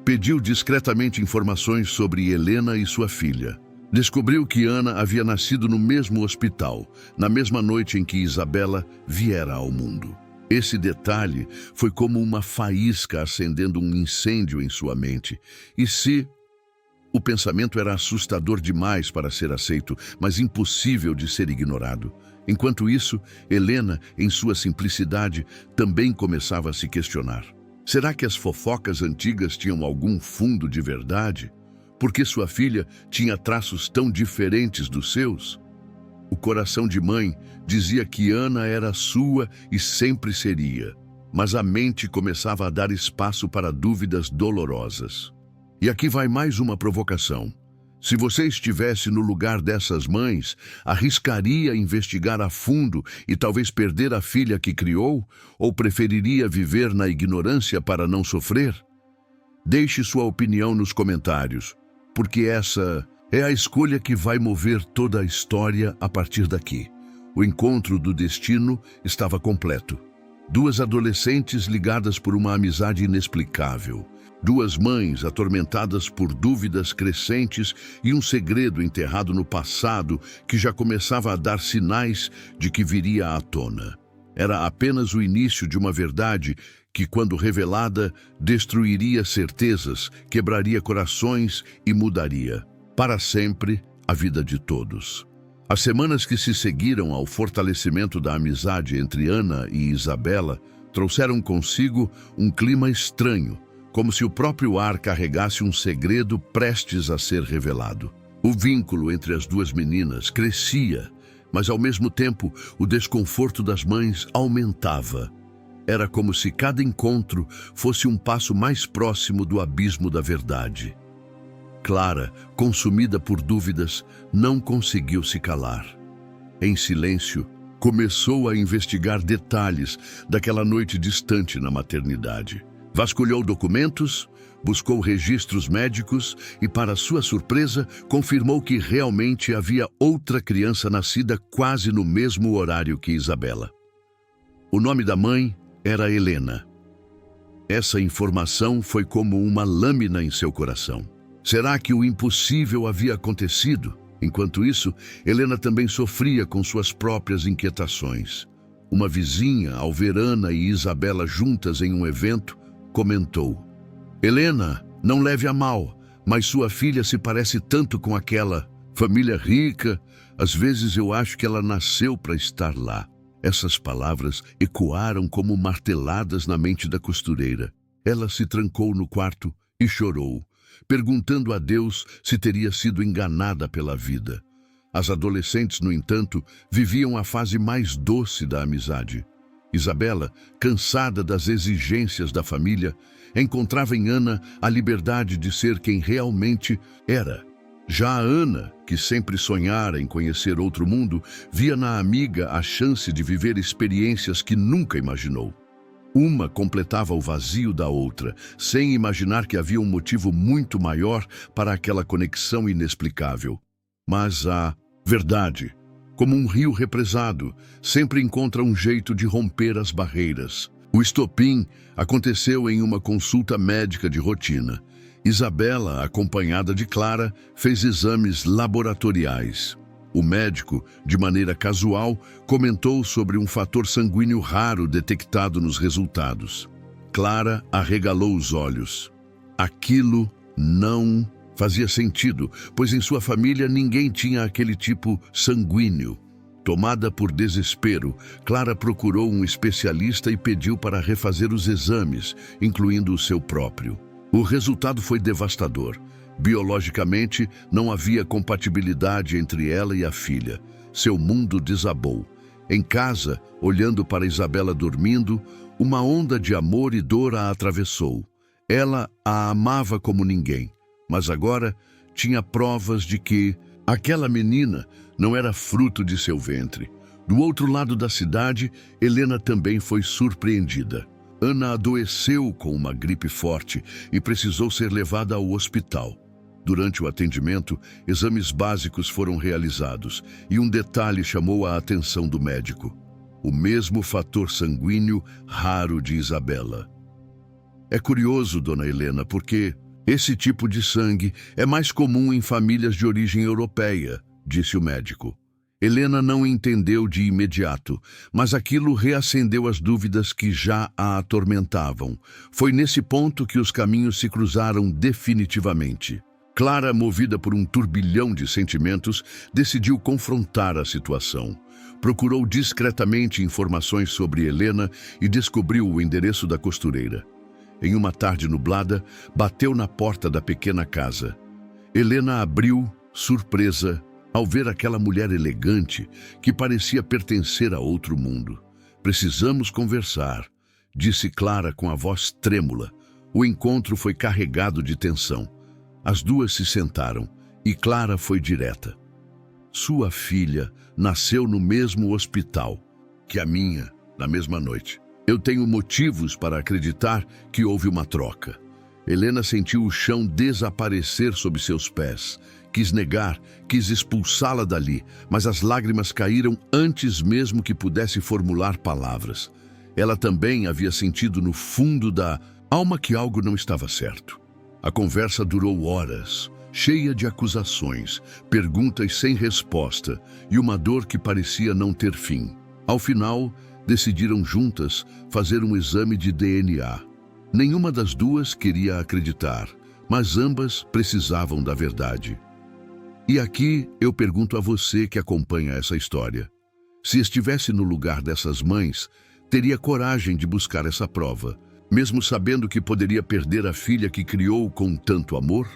[SPEAKER 1] Pediu discretamente informações sobre Helena e sua filha. Descobriu que Ana havia nascido no mesmo hospital, na mesma noite em que Isabela viera ao mundo. Esse detalhe foi como uma faísca acendendo um incêndio em sua mente. E se o pensamento era assustador demais para ser aceito, mas impossível de ser ignorado. Enquanto isso, Helena, em sua simplicidade, também começava a se questionar. Será que as fofocas antigas tinham algum fundo de verdade? Por que sua filha tinha traços tão diferentes dos seus? O coração de mãe dizia que Ana era sua e sempre seria, mas a mente começava a dar espaço para dúvidas dolorosas. E aqui vai mais uma provocação. Se você estivesse no lugar dessas mães, arriscaria investigar a fundo e talvez perder a filha que criou? Ou preferiria viver na ignorância para não sofrer? Deixe sua opinião nos comentários, porque essa é a escolha que vai mover toda a história a partir daqui. O encontro do destino estava completo. Duas adolescentes ligadas por uma amizade inexplicável. Duas mães atormentadas por dúvidas crescentes e um segredo enterrado no passado que já começava a dar sinais de que viria à tona. Era apenas o início de uma verdade que, quando revelada, destruiria certezas, quebraria corações e mudaria, para sempre, a vida de todos. As semanas que se seguiram ao fortalecimento da amizade entre Ana e Isabela trouxeram consigo um clima estranho, como se o próprio ar carregasse um segredo prestes a ser revelado. O vínculo entre as duas meninas crescia, mas ao mesmo tempo o desconforto das mães aumentava. Era como se cada encontro fosse um passo mais próximo do abismo da verdade. Clara, consumida por dúvidas, não conseguiu se calar. Em silêncio, começou a investigar detalhes daquela noite distante na maternidade. Vasculhou documentos, buscou registros médicos e, para sua surpresa, confirmou que realmente havia outra criança nascida quase no mesmo horário que Isabela. O nome da mãe era Helena. Essa informação foi como uma lâmina em seu coração. Será que o impossível havia acontecido? Enquanto isso, Helena também sofria com suas próprias inquietações. Uma vizinha, ao ver Ana e Isabela juntas em um evento, comentou: "Helena, não leve a mal, mas sua filha se parece tanto com aquela família rica. Às vezes eu acho que ela nasceu para estar lá." Essas palavras ecoaram como marteladas na mente da costureira. Ela se trancou no quarto e chorou, perguntando a Deus se teria sido enganada pela vida. As adolescentes, no entanto, viviam a fase mais doce da amizade. Isabela, cansada das exigências da família, encontrava em Ana a liberdade de ser quem realmente era. Já a Ana, que sempre sonhara em conhecer outro mundo, via na amiga a chance de viver experiências que nunca imaginou. Uma completava o vazio da outra, sem imaginar que havia um motivo muito maior para aquela conexão inexplicável. Mas a verdade, como um rio represado, sempre encontra um jeito de romper as barreiras. O estopim aconteceu em uma consulta médica de rotina. Isabela, acompanhada de Clara, fez exames laboratoriais. O médico, de maneira casual, comentou sobre um fator sanguíneo raro detectado nos resultados. Clara arregalou os olhos. Aquilo não fazia sentido, pois em sua família ninguém tinha aquele tipo sanguíneo. Tomada por desespero, Clara procurou um especialista e pediu para refazer os exames, incluindo o seu próprio. O resultado foi devastador. Biologicamente, não havia compatibilidade entre ela e a filha. Seu mundo desabou. Em casa, olhando para Isabela dormindo, uma onda de amor e dor a atravessou. Ela a amava como ninguém, mas agora tinha provas de que aquela menina não era fruto de seu ventre. Do outro lado da cidade, Helena também foi surpreendida. Ana adoeceu com uma gripe forte e precisou ser levada ao hospital. Durante o atendimento, exames básicos foram realizados e um detalhe chamou a atenção do médico: o mesmo fator sanguíneo raro de Isabela. É curioso, dona Helena, porque esse tipo de sangue é mais comum em famílias de origem europeia, disse o médico. Helena não entendeu de imediato, mas aquilo reacendeu as dúvidas que já a atormentavam. Foi nesse ponto que os caminhos se cruzaram definitivamente. Clara, movida por um turbilhão de sentimentos, decidiu confrontar a situação. Procurou discretamente informações sobre Helena e descobriu o endereço da costureira. Em uma tarde nublada, bateu na porta da pequena casa. Helena abriu, surpresa, ao ver aquela mulher elegante que parecia pertencer a outro mundo. Precisamos conversar, disse Clara com a voz trêmula. O encontro foi carregado de tensão. As duas se sentaram e Clara foi direta. Sua filha nasceu no mesmo hospital que a minha, na mesma noite. Eu tenho motivos para acreditar que houve uma troca. Helena sentiu o chão desaparecer sob seus pés. Quis negar, quis expulsá-la dali, mas as lágrimas caíram antes mesmo que pudesse formular palavras. Ela também havia sentido no fundo da alma que algo não estava certo. A conversa durou horas, cheia de acusações, perguntas sem resposta e uma dor que parecia não ter fim. Ao final, decidiram juntas fazer um exame de DNA. Nenhuma das duas queria acreditar, mas ambas precisavam da verdade. E aqui eu pergunto a você que acompanha essa história: se estivesse no lugar dessas mães, teria coragem de buscar essa prova, mesmo sabendo que poderia perder a filha que criou com tanto amor?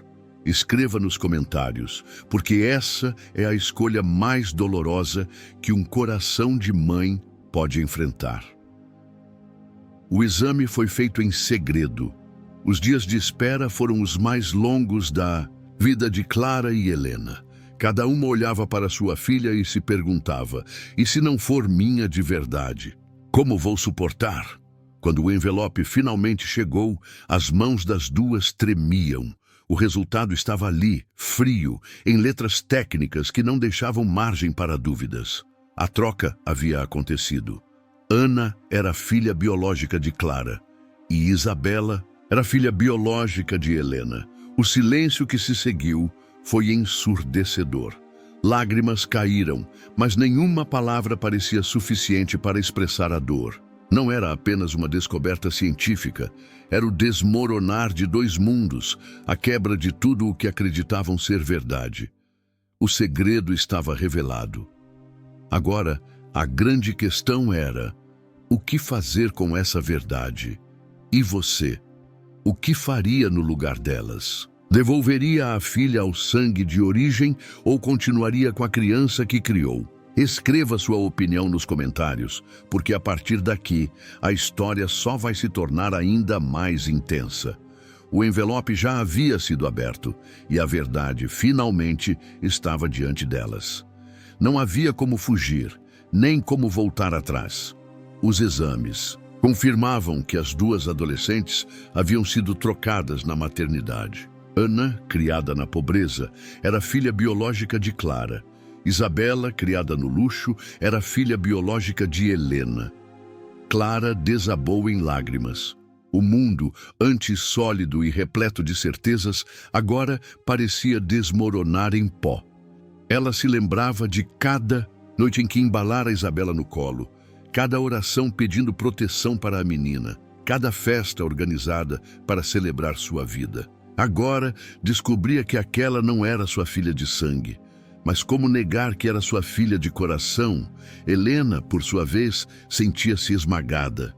[SPEAKER 1] Escreva nos comentários, porque essa é a escolha mais dolorosa que um coração de mãe pode enfrentar. O exame foi feito em segredo. Os dias de espera foram os mais longos da vida de Clara e Helena. Cada uma olhava para sua filha e se perguntava: e se não for minha de verdade? Como vou suportar? Quando o envelope finalmente chegou, as mãos das duas tremiam. O resultado estava ali, frio, em letras técnicas que não deixavam margem para dúvidas. A troca havia acontecido. Ana era filha biológica de Clara e Isabela era filha biológica de Helena. O silêncio que se seguiu foi ensurdecedor. Lágrimas caíram, mas nenhuma palavra parecia suficiente para expressar a dor. Não era apenas uma descoberta científica, era o desmoronar de dois mundos, a quebra de tudo o que acreditavam ser verdade. O segredo estava revelado. Agora, a grande questão era: o que fazer com essa verdade? E você? O que faria no lugar delas? Devolveria a filha ao sangue de origem ou continuaria com a criança que criou? Escreva sua opinião nos comentários, porque a partir daqui, a história só vai se tornar ainda mais intensa. O envelope já havia sido aberto e a verdade finalmente estava diante delas. Não havia como fugir, nem como voltar atrás. Os exames confirmavam que as duas adolescentes haviam sido trocadas na maternidade. Ana, criada na pobreza, era filha biológica de Clara. Isabela, criada no luxo, era filha biológica de Helena. Clara desabou em lágrimas. O mundo, antes sólido e repleto de certezas, agora parecia desmoronar em pó. Ela se lembrava de cada noite em que embalara Isabela no colo, cada oração pedindo proteção para a menina, cada festa organizada para celebrar sua vida. Agora descobria que aquela não era sua filha de sangue. Mas como negar que era sua filha de coração? Helena, por sua vez, sentia-se esmagada.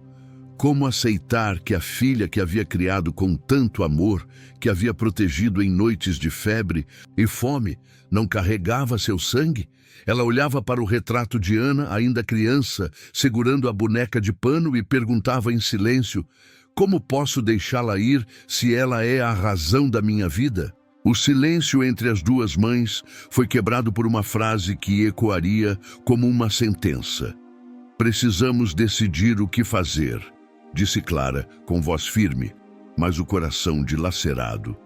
[SPEAKER 1] Como aceitar que a filha que havia criado com tanto amor, que havia protegido em noites de febre e fome, não carregava seu sangue? Ela olhava para o retrato de Ana, ainda criança, segurando a boneca de pano e perguntava em silêncio: como posso deixá-la ir se ela é a razão da minha vida? O silêncio entre as duas mães foi quebrado por uma frase que ecoaria como uma sentença. Precisamos decidir o que fazer, disse Clara, com voz firme, mas o coração dilacerado.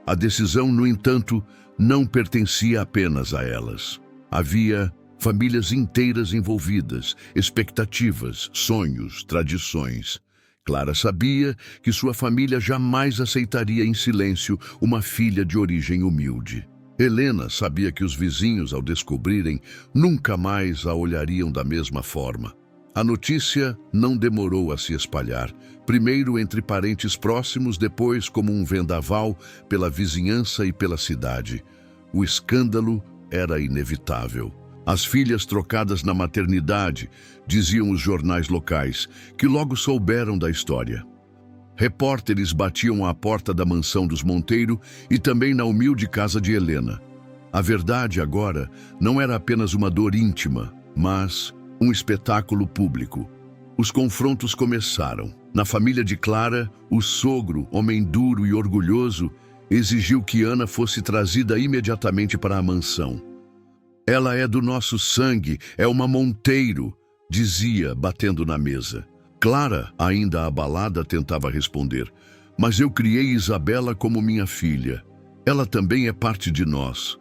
[SPEAKER 1] A decisão, no entanto, não pertencia apenas a elas. Havia famílias inteiras envolvidas, expectativas, sonhos, tradições. Clara sabia que sua família jamais aceitaria em silêncio uma filha de origem humilde. Helena sabia que os vizinhos, ao descobrirem, nunca mais a olhariam da mesma forma. A notícia não demorou a se espalhar, primeiro entre parentes próximos, depois como um vendaval pela vizinhança e pela cidade. O escândalo era inevitável. As filhas trocadas na maternidade, diziam os jornais locais, que logo souberam da história. Repórteres batiam à porta da mansão dos Monteiro e também na humilde casa de Helena. A verdade agora não era apenas uma dor íntima, mas um espetáculo público. Os confrontos começaram. Na família de Clara, o sogro, homem duro e orgulhoso, exigiu que Ana fosse trazida imediatamente para a mansão. Ela é do nosso sangue, é uma Monteiro, dizia, batendo na mesa. Clara, ainda abalada, tentava responder: mas eu criei Isabela como minha filha. Ela também é parte de nós.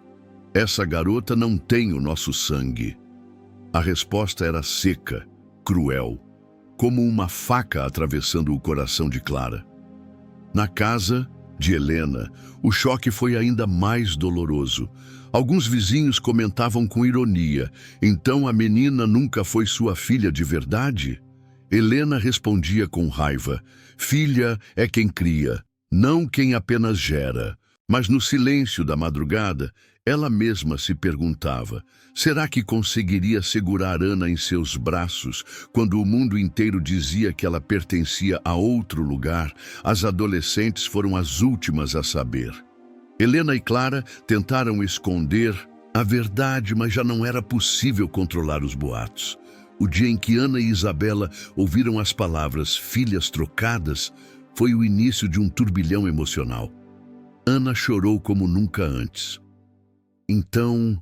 [SPEAKER 1] Essa garota não tem o nosso sangue. A resposta era seca, cruel, como uma faca atravessando o coração de Clara. Na casa de Helena, o choque foi ainda mais doloroso. Alguns vizinhos comentavam com ironia: então a menina nunca foi sua filha de verdade? Helena respondia com raiva: filha é quem cria, não quem apenas gera. Mas no silêncio da madrugada, ela mesma se perguntava: será que conseguiria segurar Ana em seus braços quando o mundo inteiro dizia que ela pertencia a outro lugar? As adolescentes foram as últimas a saber. Helena e Clara tentaram esconder a verdade, mas já não era possível controlar os boatos. O dia em que Ana e Isabela ouviram as palavras filhas trocadas foi o início de um turbilhão emocional. Ana chorou como nunca antes. Então,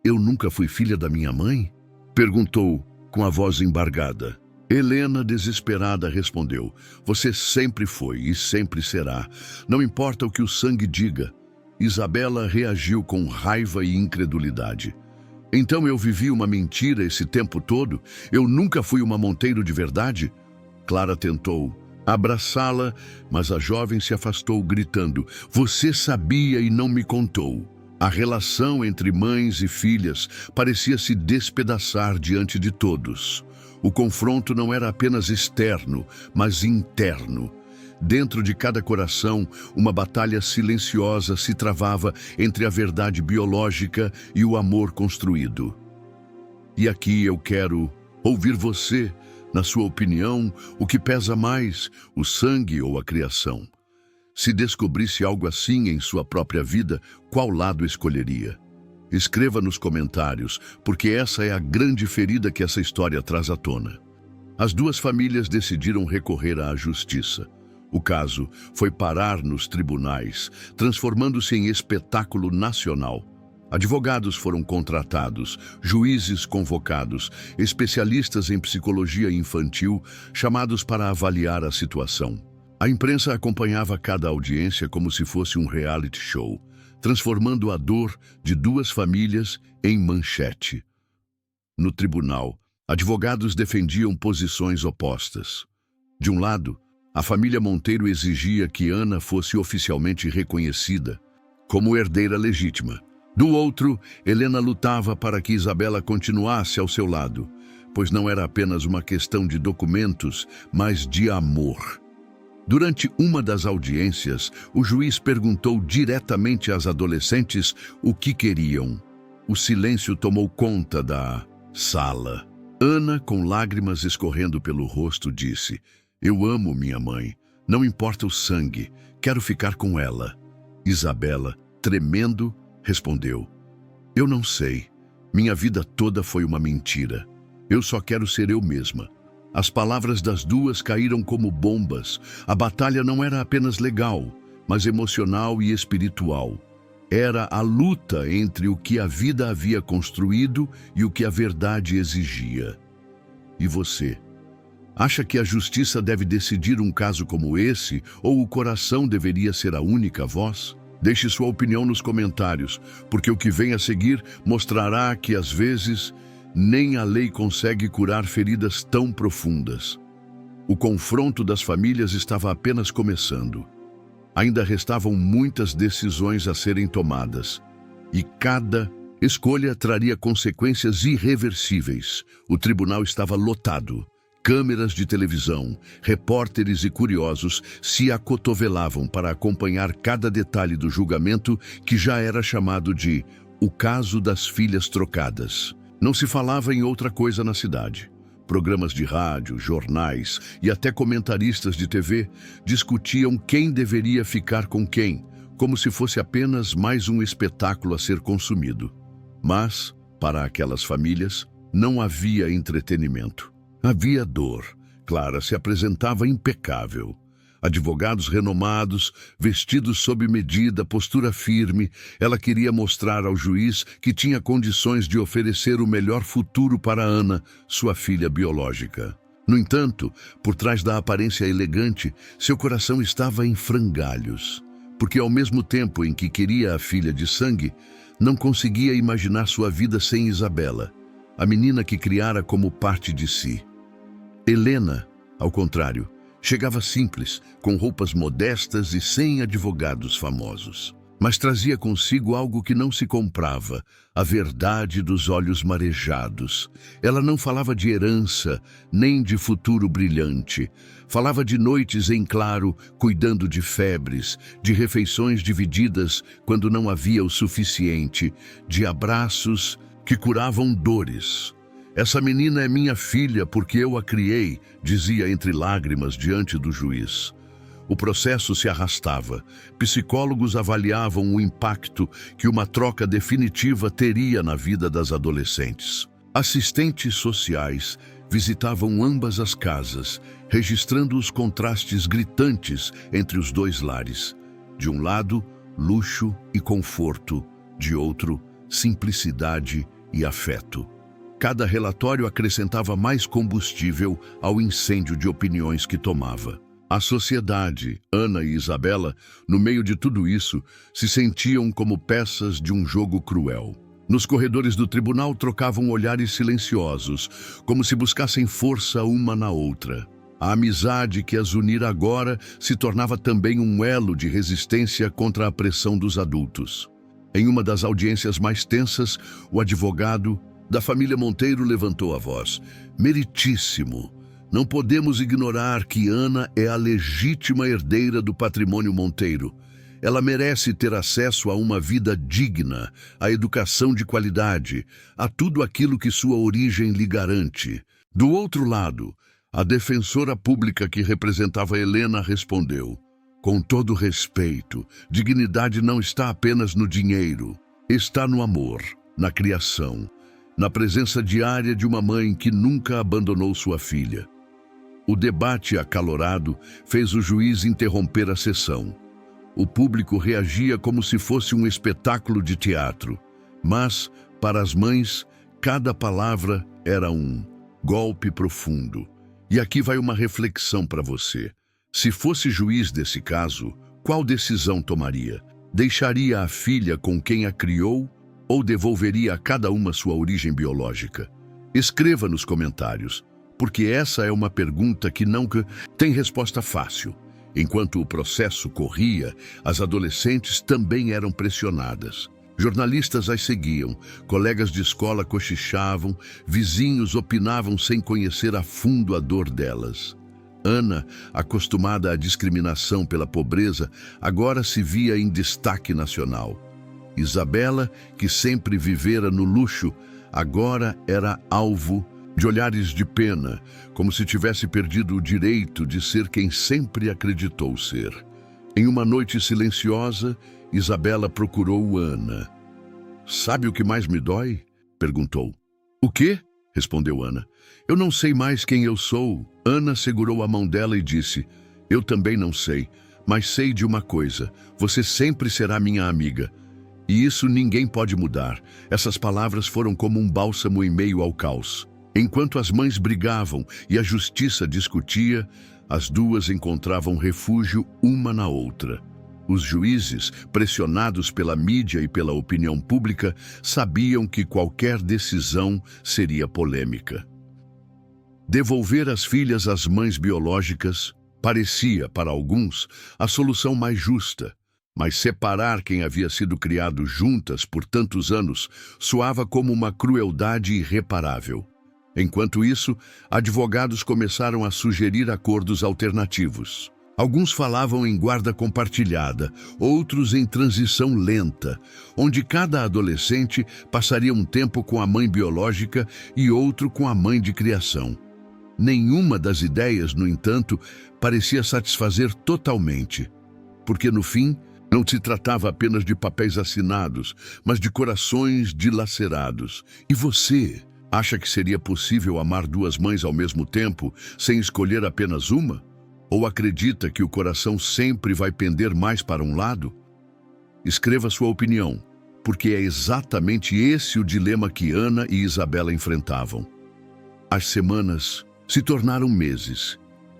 [SPEAKER 1] eu nunca fui filha da minha mãe? Perguntou com a voz embargada. Helena, desesperada, respondeu: você sempre foi e sempre será. Não importa o que o sangue diga. Isabela reagiu com raiva e incredulidade. Então eu vivi uma mentira esse tempo todo? Eu nunca fui uma Monteiro de verdade? Clara tentou abraçá-la, mas a jovem se afastou gritando: você sabia e não me contou. A relação entre mães e filhas parecia se despedaçar diante de todos. O confronto não era apenas externo, mas interno. Dentro de cada coração, uma batalha silenciosa se travava entre a verdade biológica e o amor construído. E aqui eu quero ouvir você. Na sua opinião, o que pesa mais, o sangue ou a criação? Se descobrisse algo assim em sua própria vida, qual lado escolheria? Escreva nos comentários, porque essa é a grande ferida que essa história traz à tona. As duas famílias decidiram recorrer à justiça. O caso foi parar nos tribunais, transformando-se em espetáculo nacional. Advogados foram contratados, juízes convocados, especialistas em psicologia infantil chamados para avaliar a situação. A imprensa acompanhava cada audiência como se fosse um reality show, transformando a dor de duas famílias em manchete. No tribunal, advogados defendiam posições opostas. De um lado, a família Monteiro exigia que Ana fosse oficialmente reconhecida como herdeira legítima. Do outro, Helena lutava para que Isabela continuasse ao seu lado, pois não era apenas uma questão de documentos, mas de amor. Durante uma das audiências, o juiz perguntou diretamente às adolescentes o que queriam. O silêncio tomou conta da sala. Ana, com lágrimas escorrendo pelo rosto, disse: Eu amo minha mãe. Não importa o sangue. Quero ficar com ela. Isabela, tremendo, respondeu: Eu não sei. Minha vida toda foi uma mentira. Eu só quero ser eu mesma. As palavras das duas caíram como bombas. A batalha não era apenas legal, mas emocional e espiritual. Era a luta entre o que a vida havia construído e o que a verdade exigia. E você? Acha que a justiça deve decidir um caso como esse, ou o coração deveria ser a única voz? Deixe sua opinião nos comentários, porque o que vem a seguir mostrará que, às vezes, nem a lei consegue curar feridas tão profundas. O confronto das famílias estava apenas começando. Ainda restavam muitas decisões a serem tomadas, e cada escolha traria consequências irreversíveis. O tribunal estava lotado. Câmeras de televisão, repórteres e curiosos se acotovelavam para acompanhar cada detalhe do julgamento, que já era chamado de o caso das filhas trocadas. Não se falava em outra coisa na cidade. Programas de rádio, jornais e até comentaristas de TV discutiam quem deveria ficar com quem, como se fosse apenas mais um espetáculo a ser consumido. Mas, para aquelas famílias, não havia entretenimento. Havia dor. Clara se apresentava impecável. Advogados renomados, vestidos sob medida, postura firme, ela queria mostrar ao juiz que tinha condições de oferecer o melhor futuro para Ana, sua filha biológica. No entanto, por trás da aparência elegante, seu coração estava em frangalhos, porque ao mesmo tempo em que queria a filha de sangue, não conseguia imaginar sua vida sem Isabela, a menina que criara como parte de si. Helena, ao contrário, chegava simples, com roupas modestas e sem advogados famosos. Mas trazia consigo algo que não se comprava, a verdade dos olhos marejados. Ela não falava de herança, nem de futuro brilhante. Falava de noites em claro, cuidando de febres, de refeições divididas quando não havia o suficiente, de abraços que curavam dores. Essa menina é minha filha porque eu a criei, dizia entre lágrimas diante do juiz. O processo se arrastava. Psicólogos avaliavam o impacto que uma troca definitiva teria na vida das adolescentes. Assistentes sociais visitavam ambas as casas, registrando os contrastes gritantes entre os dois lares. De um lado, luxo e conforto, de outro, simplicidade e afeto. Cada relatório acrescentava mais combustível ao incêndio de opiniões que tomava. A sociedade, Ana e Isabela, no meio de tudo isso, se sentiam como peças de um jogo cruel. Nos corredores do tribunal trocavam olhares silenciosos, como se buscassem força uma na outra. A amizade que as unira agora se tornava também um elo de resistência contra a pressão dos adultos. Em uma das audiências mais tensas, o advogado da família Monteiro levantou a voz. Meritíssimo! Não podemos ignorar que Ana é a legítima herdeira do patrimônio Monteiro. Ela merece ter acesso a uma vida digna, a educação de qualidade, a tudo aquilo que sua origem lhe garante. Do outro lado, a defensora pública que representava Helena respondeu: com todo respeito, dignidade não está apenas no dinheiro, está no amor, na criação, na presença diária de uma mãe que nunca abandonou sua filha. O debate acalorado fez o juiz interromper a sessão. O público reagia como se fosse um espetáculo de teatro, mas, para as mães, cada palavra era um golpe profundo. E aqui vai uma reflexão para você. Se fosse juiz desse caso, qual decisão tomaria? Deixaria a filha com quem a criou ou devolveria a cada uma sua origem biológica? Escreva nos comentários, porque essa é uma pergunta que não tem resposta fácil. Enquanto o processo corria, as adolescentes também eram pressionadas. Jornalistas as seguiam, colegas de escola cochichavam, vizinhos opinavam sem conhecer a fundo a dor delas. Ana, acostumada à discriminação pela pobreza, agora se via em destaque nacional. Isabela, que sempre vivera no luxo, agora era alvo de olhares de pena, como se tivesse perdido o direito de ser quem sempre acreditou ser. Em uma noite silenciosa, Isabela procurou Ana. "Sabe o que mais me dói?" perguntou. "O quê?" respondeu Ana. "Eu não sei mais quem eu sou." Ana segurou a mão dela e disse: "Eu também não sei, mas sei de uma coisa: você sempre será minha amiga. E isso ninguém pode mudar." Essas palavras foram como um bálsamo em meio ao caos. Enquanto as mães brigavam e a justiça discutia, as duas encontravam refúgio uma na outra. Os juízes, pressionados pela mídia e pela opinião pública, sabiam que qualquer decisão seria polêmica. Devolver as filhas às mães biológicas parecia, para alguns, a solução mais justa, mas separar quem havia sido criado juntas por tantos anos soava como uma crueldade irreparável. Enquanto isso, advogados começaram a sugerir acordos alternativos. Alguns falavam em guarda compartilhada, outros em transição lenta, onde cada adolescente passaria um tempo com a mãe biológica e outro com a mãe de criação. Nenhuma das ideias, no entanto, parecia satisfazer totalmente, porque no fim não se tratava apenas de papéis assinados, mas de corações dilacerados. E você acha que seria possível amar duas mães ao mesmo tempo, sem escolher apenas uma? Ou acredita que o coração sempre vai pender mais para um lado? Escreva sua opinião, porque é exatamente esse o dilema que Ana e Isabela enfrentavam. As semanas se tornaram meses,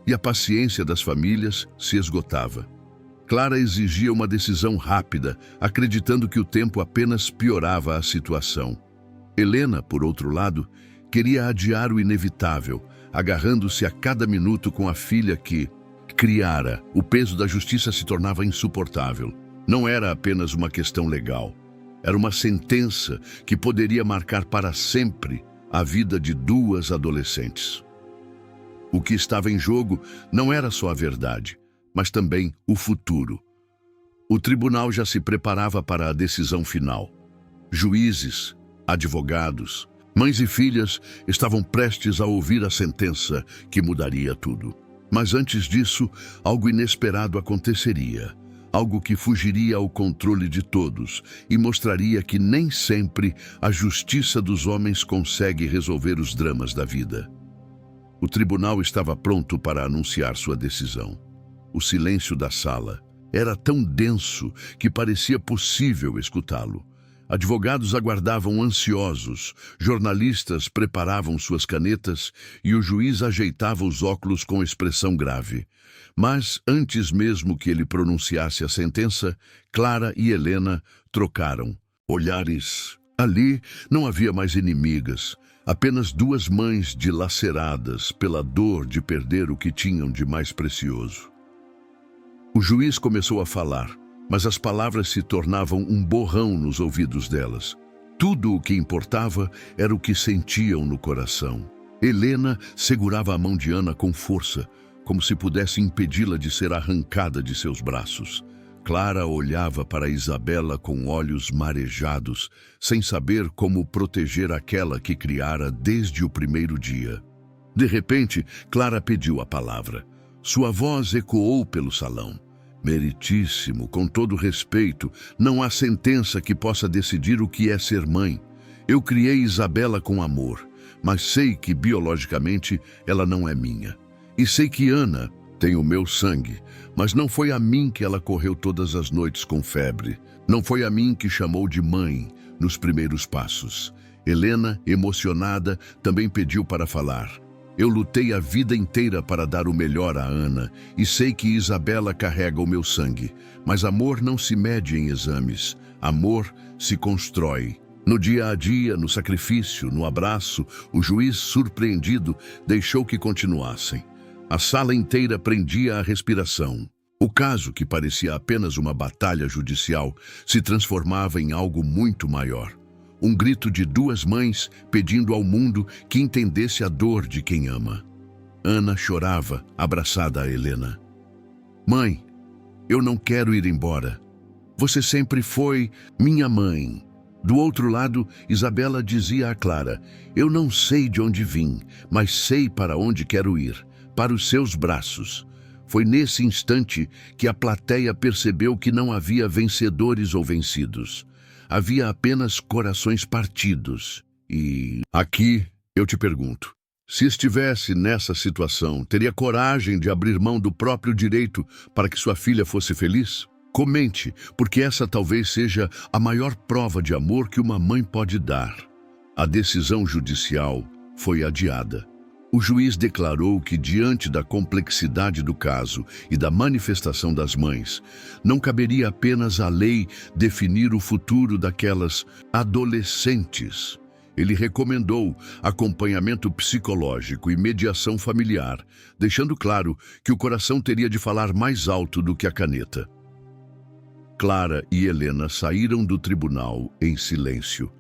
[SPEAKER 1] e a paciência das famílias se esgotava. Clara exigia uma decisão rápida, acreditando que o tempo apenas piorava a situação. Helena, por outro lado, queria adiar o inevitável, agarrando-se a cada minuto com a filha que criara. O peso da justiça se tornava insuportável. Não era apenas uma questão legal. Era uma sentença que poderia marcar para sempre a vida de duas adolescentes. O que estava em jogo não era só a verdade, mas também o futuro. O tribunal já se preparava para a decisão final. Juízes, advogados, mães e filhas estavam prestes a ouvir a sentença que mudaria tudo. Mas antes disso, algo inesperado aconteceria. Algo que fugiria ao controle de todos e mostraria que nem sempre a justiça dos homens consegue resolver os dramas da vida. O tribunal estava pronto para anunciar sua decisão. O silêncio da sala era tão denso que parecia possível escutá-lo. Advogados aguardavam ansiosos, jornalistas preparavam suas canetas e o juiz ajeitava os óculos com expressão grave. Mas, antes mesmo que ele pronunciasse a sentença, Clara e Helena trocaram olhares. Ali não havia mais inimigas, apenas duas mães dilaceradas pela dor de perder o que tinham de mais precioso. O juiz começou a falar, mas as palavras se tornavam um borrão nos ouvidos delas. Tudo o que importava era o que sentiam no coração. Helena segurava a mão de Ana com força, como se pudesse impedi-la de ser arrancada de seus braços. Clara olhava para Isabela com olhos marejados, sem saber como proteger aquela que criara desde o primeiro dia. De repente, Clara pediu a palavra. Sua voz ecoou pelo salão. Meritíssimo, com todo respeito, não há sentença que possa decidir o que é ser mãe. Eu criei Isabela com amor, mas sei que biologicamente ela não é minha. E sei que Ana tem o meu sangue, mas não foi a mim que ela correu todas as noites com febre. Não foi a mim que chamou de mãe nos primeiros passos. Helena, emocionada, também pediu para falar. Eu lutei a vida inteira para dar o melhor a Ana e sei que Isabela carrega o meu sangue. Mas amor não se mede em exames. Amor se constrói. No dia a dia, no sacrifício, no abraço, o juiz, surpreendido, deixou que continuassem. A sala inteira prendia a respiração. O caso, que parecia apenas uma batalha judicial, se transformava em algo muito maior. Um grito de duas mães pedindo ao mundo que entendesse a dor de quem ama. Ana chorava, abraçada a Helena. Mãe, eu não quero ir embora. Você sempre foi minha mãe. Do outro lado, Isabela dizia a Clara: eu não sei de onde vim, mas sei para onde quero ir, para os seus braços. Foi nesse instante que a plateia percebeu que não havia vencedores ou vencidos. Havia apenas corações partidos. E aqui eu te pergunto, se estivesse nessa situação, teria coragem de abrir mão do próprio direito para que sua filha fosse feliz? Comente, porque essa talvez seja a maior prova de amor que uma mãe pode dar. A decisão judicial foi adiada. O juiz declarou que, diante da complexidade do caso e da manifestação das mães, não caberia apenas à lei definir o futuro daquelas adolescentes. Ele recomendou acompanhamento psicológico e mediação familiar, deixando claro que o coração teria de falar mais alto do que a caneta. Clara e Helena saíram do tribunal em silêncio.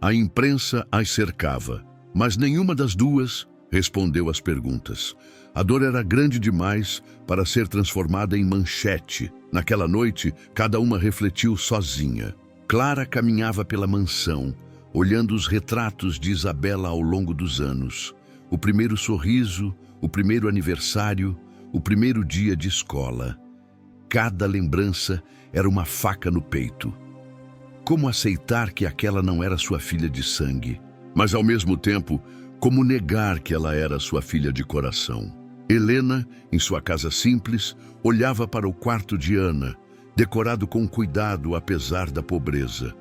[SPEAKER 1] A imprensa as cercava, mas nenhuma das duas respondeu às perguntas. A dor era grande demais para ser transformada em manchete. Naquela noite, cada uma refletiu sozinha. Clara caminhava pela mansão, olhando os retratos de Isabela ao longo dos anos. O primeiro sorriso, o primeiro aniversário, o primeiro dia de escola. Cada lembrança era uma faca no peito. Como aceitar que aquela não era sua filha de sangue? Mas, ao mesmo tempo, como negar que ela era sua filha de coração? Helena, em sua casa simples, olhava para o quarto de Ana, decorado com cuidado apesar da pobreza.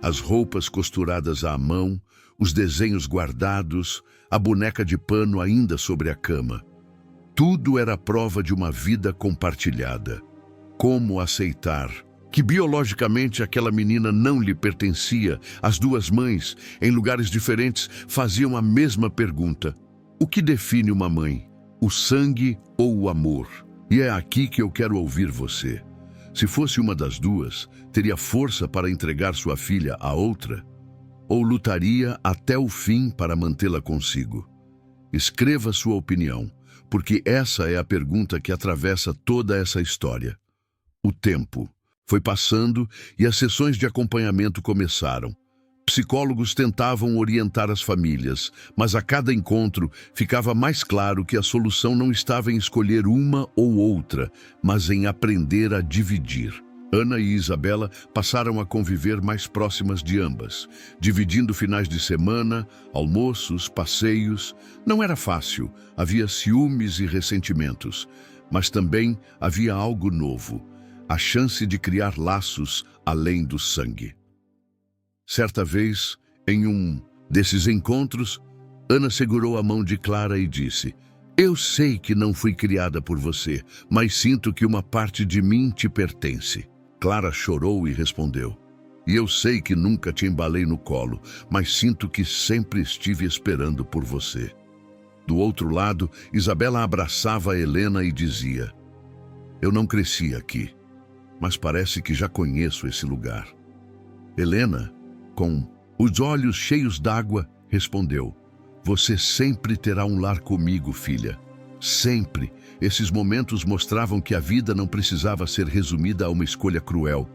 [SPEAKER 1] As roupas costuradas à mão, os desenhos guardados, a boneca de pano ainda sobre a cama. Tudo era prova de uma vida compartilhada. Como aceitar que biologicamente aquela menina não lhe pertencia? As duas mães, em lugares diferentes, faziam a mesma pergunta: o que define uma mãe? O sangue ou o amor? E é aqui que eu quero ouvir você. Se fosse uma das duas, teria força para entregar sua filha à outra? Ou lutaria até o fim para mantê-la consigo? Escreva sua opinião, porque essa é a pergunta que atravessa toda essa história. O tempo foi passando e as sessões de acompanhamento começaram. Psicólogos tentavam orientar as famílias, mas a cada encontro ficava mais claro que a solução não estava em escolher uma ou outra, mas em aprender a dividir. Ana e Isabela passaram a conviver mais próximas de ambas, dividindo finais de semana, almoços, passeios. Não era fácil, havia ciúmes e ressentimentos, mas também havia algo novo: a chance de criar laços além do sangue. Certa vez, em um desses encontros, Ana segurou a mão de Clara e disse: eu sei que não fui criada por você, mas sinto que uma parte de mim te pertence. Clara chorou e respondeu: e eu sei que nunca te embalei no colo, mas sinto que sempre estive esperando por você. Do outro lado, Isabela abraçava Helena e dizia: eu não cresci aqui, mas parece que já conheço esse lugar. Helena, com os olhos cheios d'água, respondeu: você sempre terá um lar comigo, filha. Sempre. Esses momentos mostravam que a vida não precisava ser resumida a uma escolha cruel.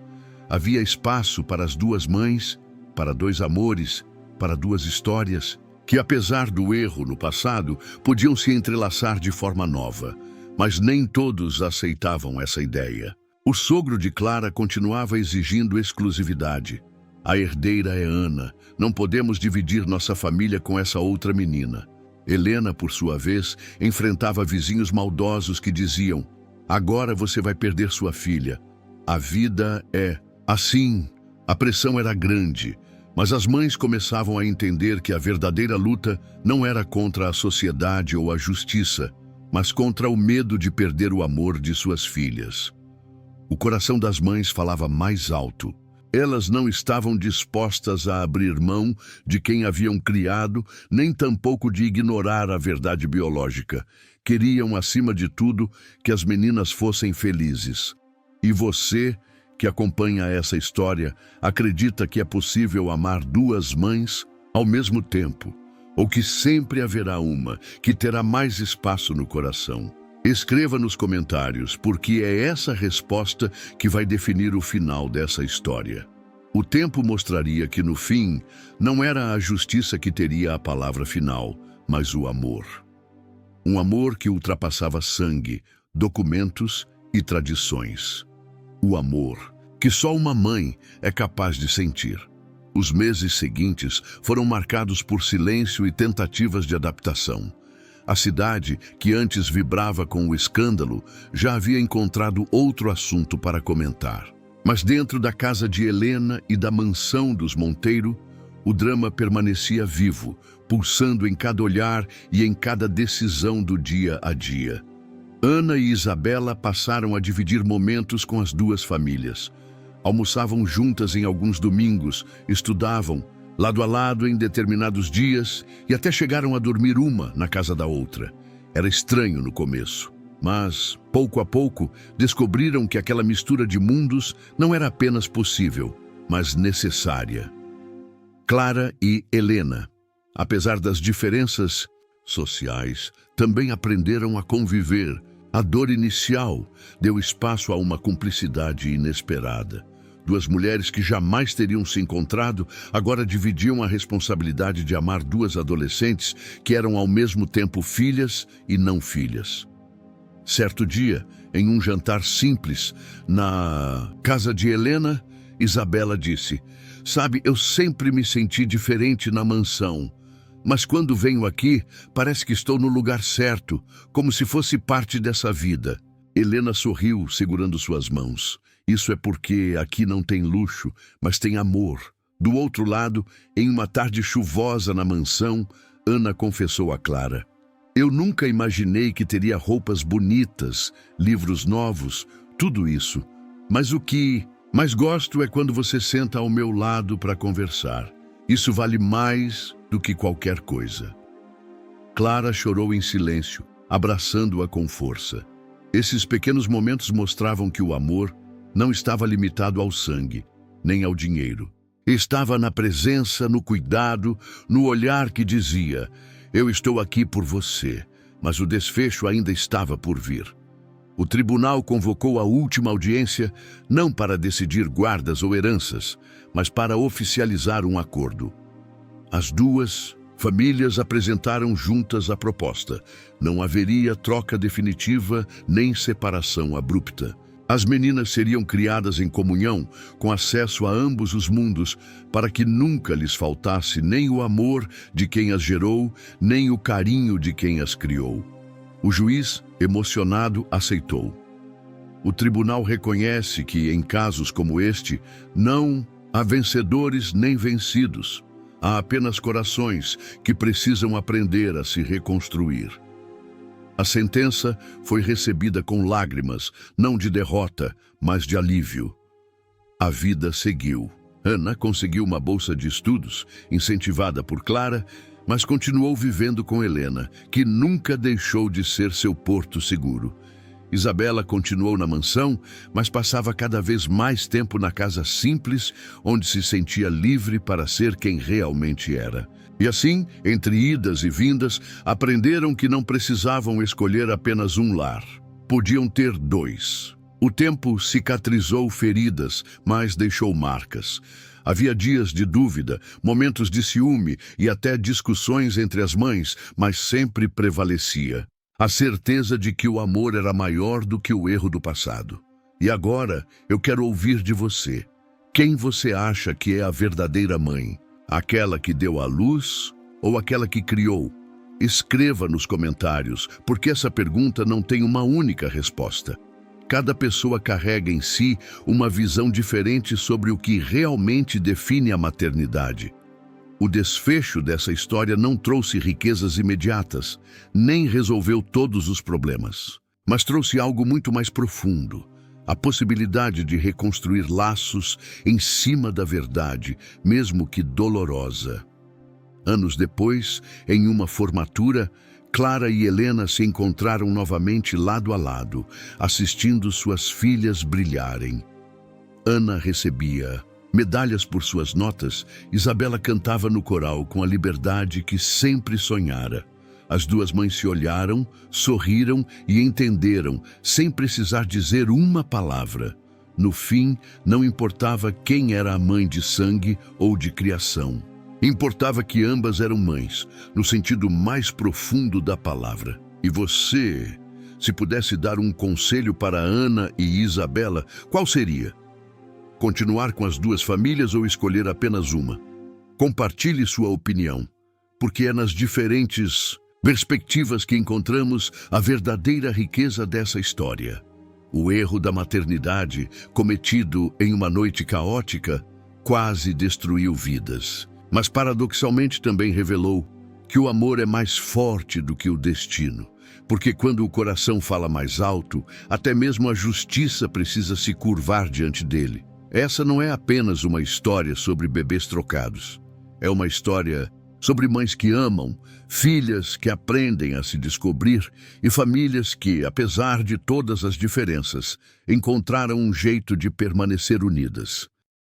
[SPEAKER 1] Havia espaço para as duas mães, para dois amores, para duas histórias, que, apesar do erro no passado, podiam se entrelaçar de forma nova. Mas nem todos aceitavam essa ideia. O sogro de Clara continuava exigindo exclusividade. A herdeira é Ana. Não podemos dividir nossa família com essa outra menina. Helena, por sua vez, enfrentava vizinhos maldosos que diziam: agora você vai perder sua filha. A vida é assim. A pressão era grande, mas as mães começavam a entender que a verdadeira luta não era contra a sociedade ou a justiça, mas contra o medo de perder o amor de suas filhas. O coração das mães falava mais alto. Elas não estavam dispostas a abrir mão de quem haviam criado, nem tampouco de ignorar a verdade biológica. Queriam, acima de tudo, que as meninas fossem felizes. E você, que acompanha essa história, acredita que é possível amar duas mães ao mesmo tempo, ou que sempre haverá uma que terá mais espaço no coração? Escreva nos comentários, porque é essa resposta que vai definir o final dessa história. O tempo mostraria que, no fim, não era a justiça que teria a palavra final, mas o amor. Um amor que ultrapassava sangue, documentos e tradições. O amor que só uma mãe é capaz de sentir. Os meses seguintes foram marcados por silêncio e tentativas de adaptação. A cidade, que antes vibrava com o escândalo, já havia encontrado outro assunto para comentar. Mas dentro da casa de Helena e da mansão dos Monteiro, o drama permanecia vivo, pulsando em cada olhar e em cada decisão do dia a dia. Ana e Isabela passaram a dividir momentos com as duas famílias. Almoçavam juntas em alguns domingos, estudavam, lado a lado em determinados dias e até chegaram a dormir uma na casa da outra. Era estranho no começo, mas, pouco a pouco, descobriram que aquela mistura de mundos não era apenas possível, mas necessária. Clara e Helena, apesar das diferenças sociais, também aprenderam a conviver. A dor inicial deu espaço a uma cumplicidade inesperada. Duas mulheres que jamais teriam se encontrado agora dividiam a responsabilidade de amar duas adolescentes que eram ao mesmo tempo filhas e não filhas. Certo dia, em um jantar simples, na casa de Helena, Isabela disse: "Sabe, eu sempre me senti diferente na mansão. Mas quando venho aqui, parece que estou no lugar certo, como se fosse parte dessa vida." Helena sorriu, segurando suas mãos. "Isso é porque aqui não tem luxo, mas tem amor." Do outro lado, em uma tarde chuvosa na mansão, Ana confessou a Clara: "Eu nunca imaginei que teria roupas bonitas, livros novos, tudo isso. Mas o que mais gosto é quando você senta ao meu lado para conversar. Isso vale mais do que qualquer coisa." Clara chorou em silêncio, abraçando-a com força. Esses pequenos momentos mostravam que o amor não estava limitado ao sangue, nem ao dinheiro. Estava na presença, no cuidado, no olhar que dizia: "Eu estou aqui por você." Mas o desfecho ainda estava por vir. O tribunal convocou a última audiência não para decidir guardas ou heranças, mas para oficializar um acordo. As duas famílias apresentaram juntas a proposta. Não haveria troca definitiva nem separação abrupta. As meninas seriam criadas em comunhão, com acesso a ambos os mundos, para que nunca lhes faltasse nem o amor de quem as gerou, nem o carinho de quem as criou. O juiz, emocionado, aceitou. O tribunal reconhece que, em casos como este, não há vencedores nem vencidos. Há apenas corações que precisam aprender a se reconstruir. A sentença foi recebida com lágrimas, não de derrota, mas de alívio. A vida seguiu. Ana conseguiu uma bolsa de estudos, incentivada por Clara, mas continuou vivendo com Helena, que nunca deixou de ser seu porto seguro. Isabela continuou na mansão, mas passava cada vez mais tempo na casa simples, onde se sentia livre para ser quem realmente era. E assim, entre idas e vindas, aprenderam que não precisavam escolher apenas um lar. Podiam ter dois. O tempo cicatrizou feridas, mas deixou marcas. Havia dias de dúvida, momentos de ciúme e até discussões entre as mães, mas sempre prevalecia a certeza de que o amor era maior do que o erro do passado. E agora eu quero ouvir de você. Quem você acha que é a verdadeira mãe? Aquela que deu à luz ou aquela que criou? Escreva nos comentários, porque essa pergunta não tem uma única resposta. Cada pessoa carrega em si uma visão diferente sobre o que realmente define a maternidade. O desfecho dessa história não trouxe riquezas imediatas, nem resolveu todos os problemas, mas trouxe algo muito mais profundo: a possibilidade de reconstruir laços em cima da verdade, mesmo que dolorosa. Anos depois, em uma formatura, Clara e Helena se encontraram novamente lado a lado, assistindo suas filhas brilharem. Ana recebia medalhas por suas notas, Isabela cantava no coral com a liberdade que sempre sonhara. As duas mães se olharam, sorriram e entenderam, sem precisar dizer uma palavra. No fim, não importava quem era a mãe de sangue ou de criação. Importava que ambas eram mães, no sentido mais profundo da palavra. E você, se pudesse dar um conselho para Ana e Isabela, qual seria? Continuar com as duas famílias ou escolher apenas uma? Compartilhe sua opinião, porque é nas diferentes perspectivas que encontramos a verdadeira riqueza dessa história. O erro da maternidade, cometido em uma noite caótica, quase destruiu vidas. Mas paradoxalmente também revelou que o amor é mais forte do que o destino. Porque quando o coração fala mais alto, até mesmo a justiça precisa se curvar diante dele. Essa não é apenas uma história sobre bebês trocados. É uma história sobre mães que amam, filhas que aprendem a se descobrir e famílias que, apesar de todas as diferenças, encontraram um jeito de permanecer unidas.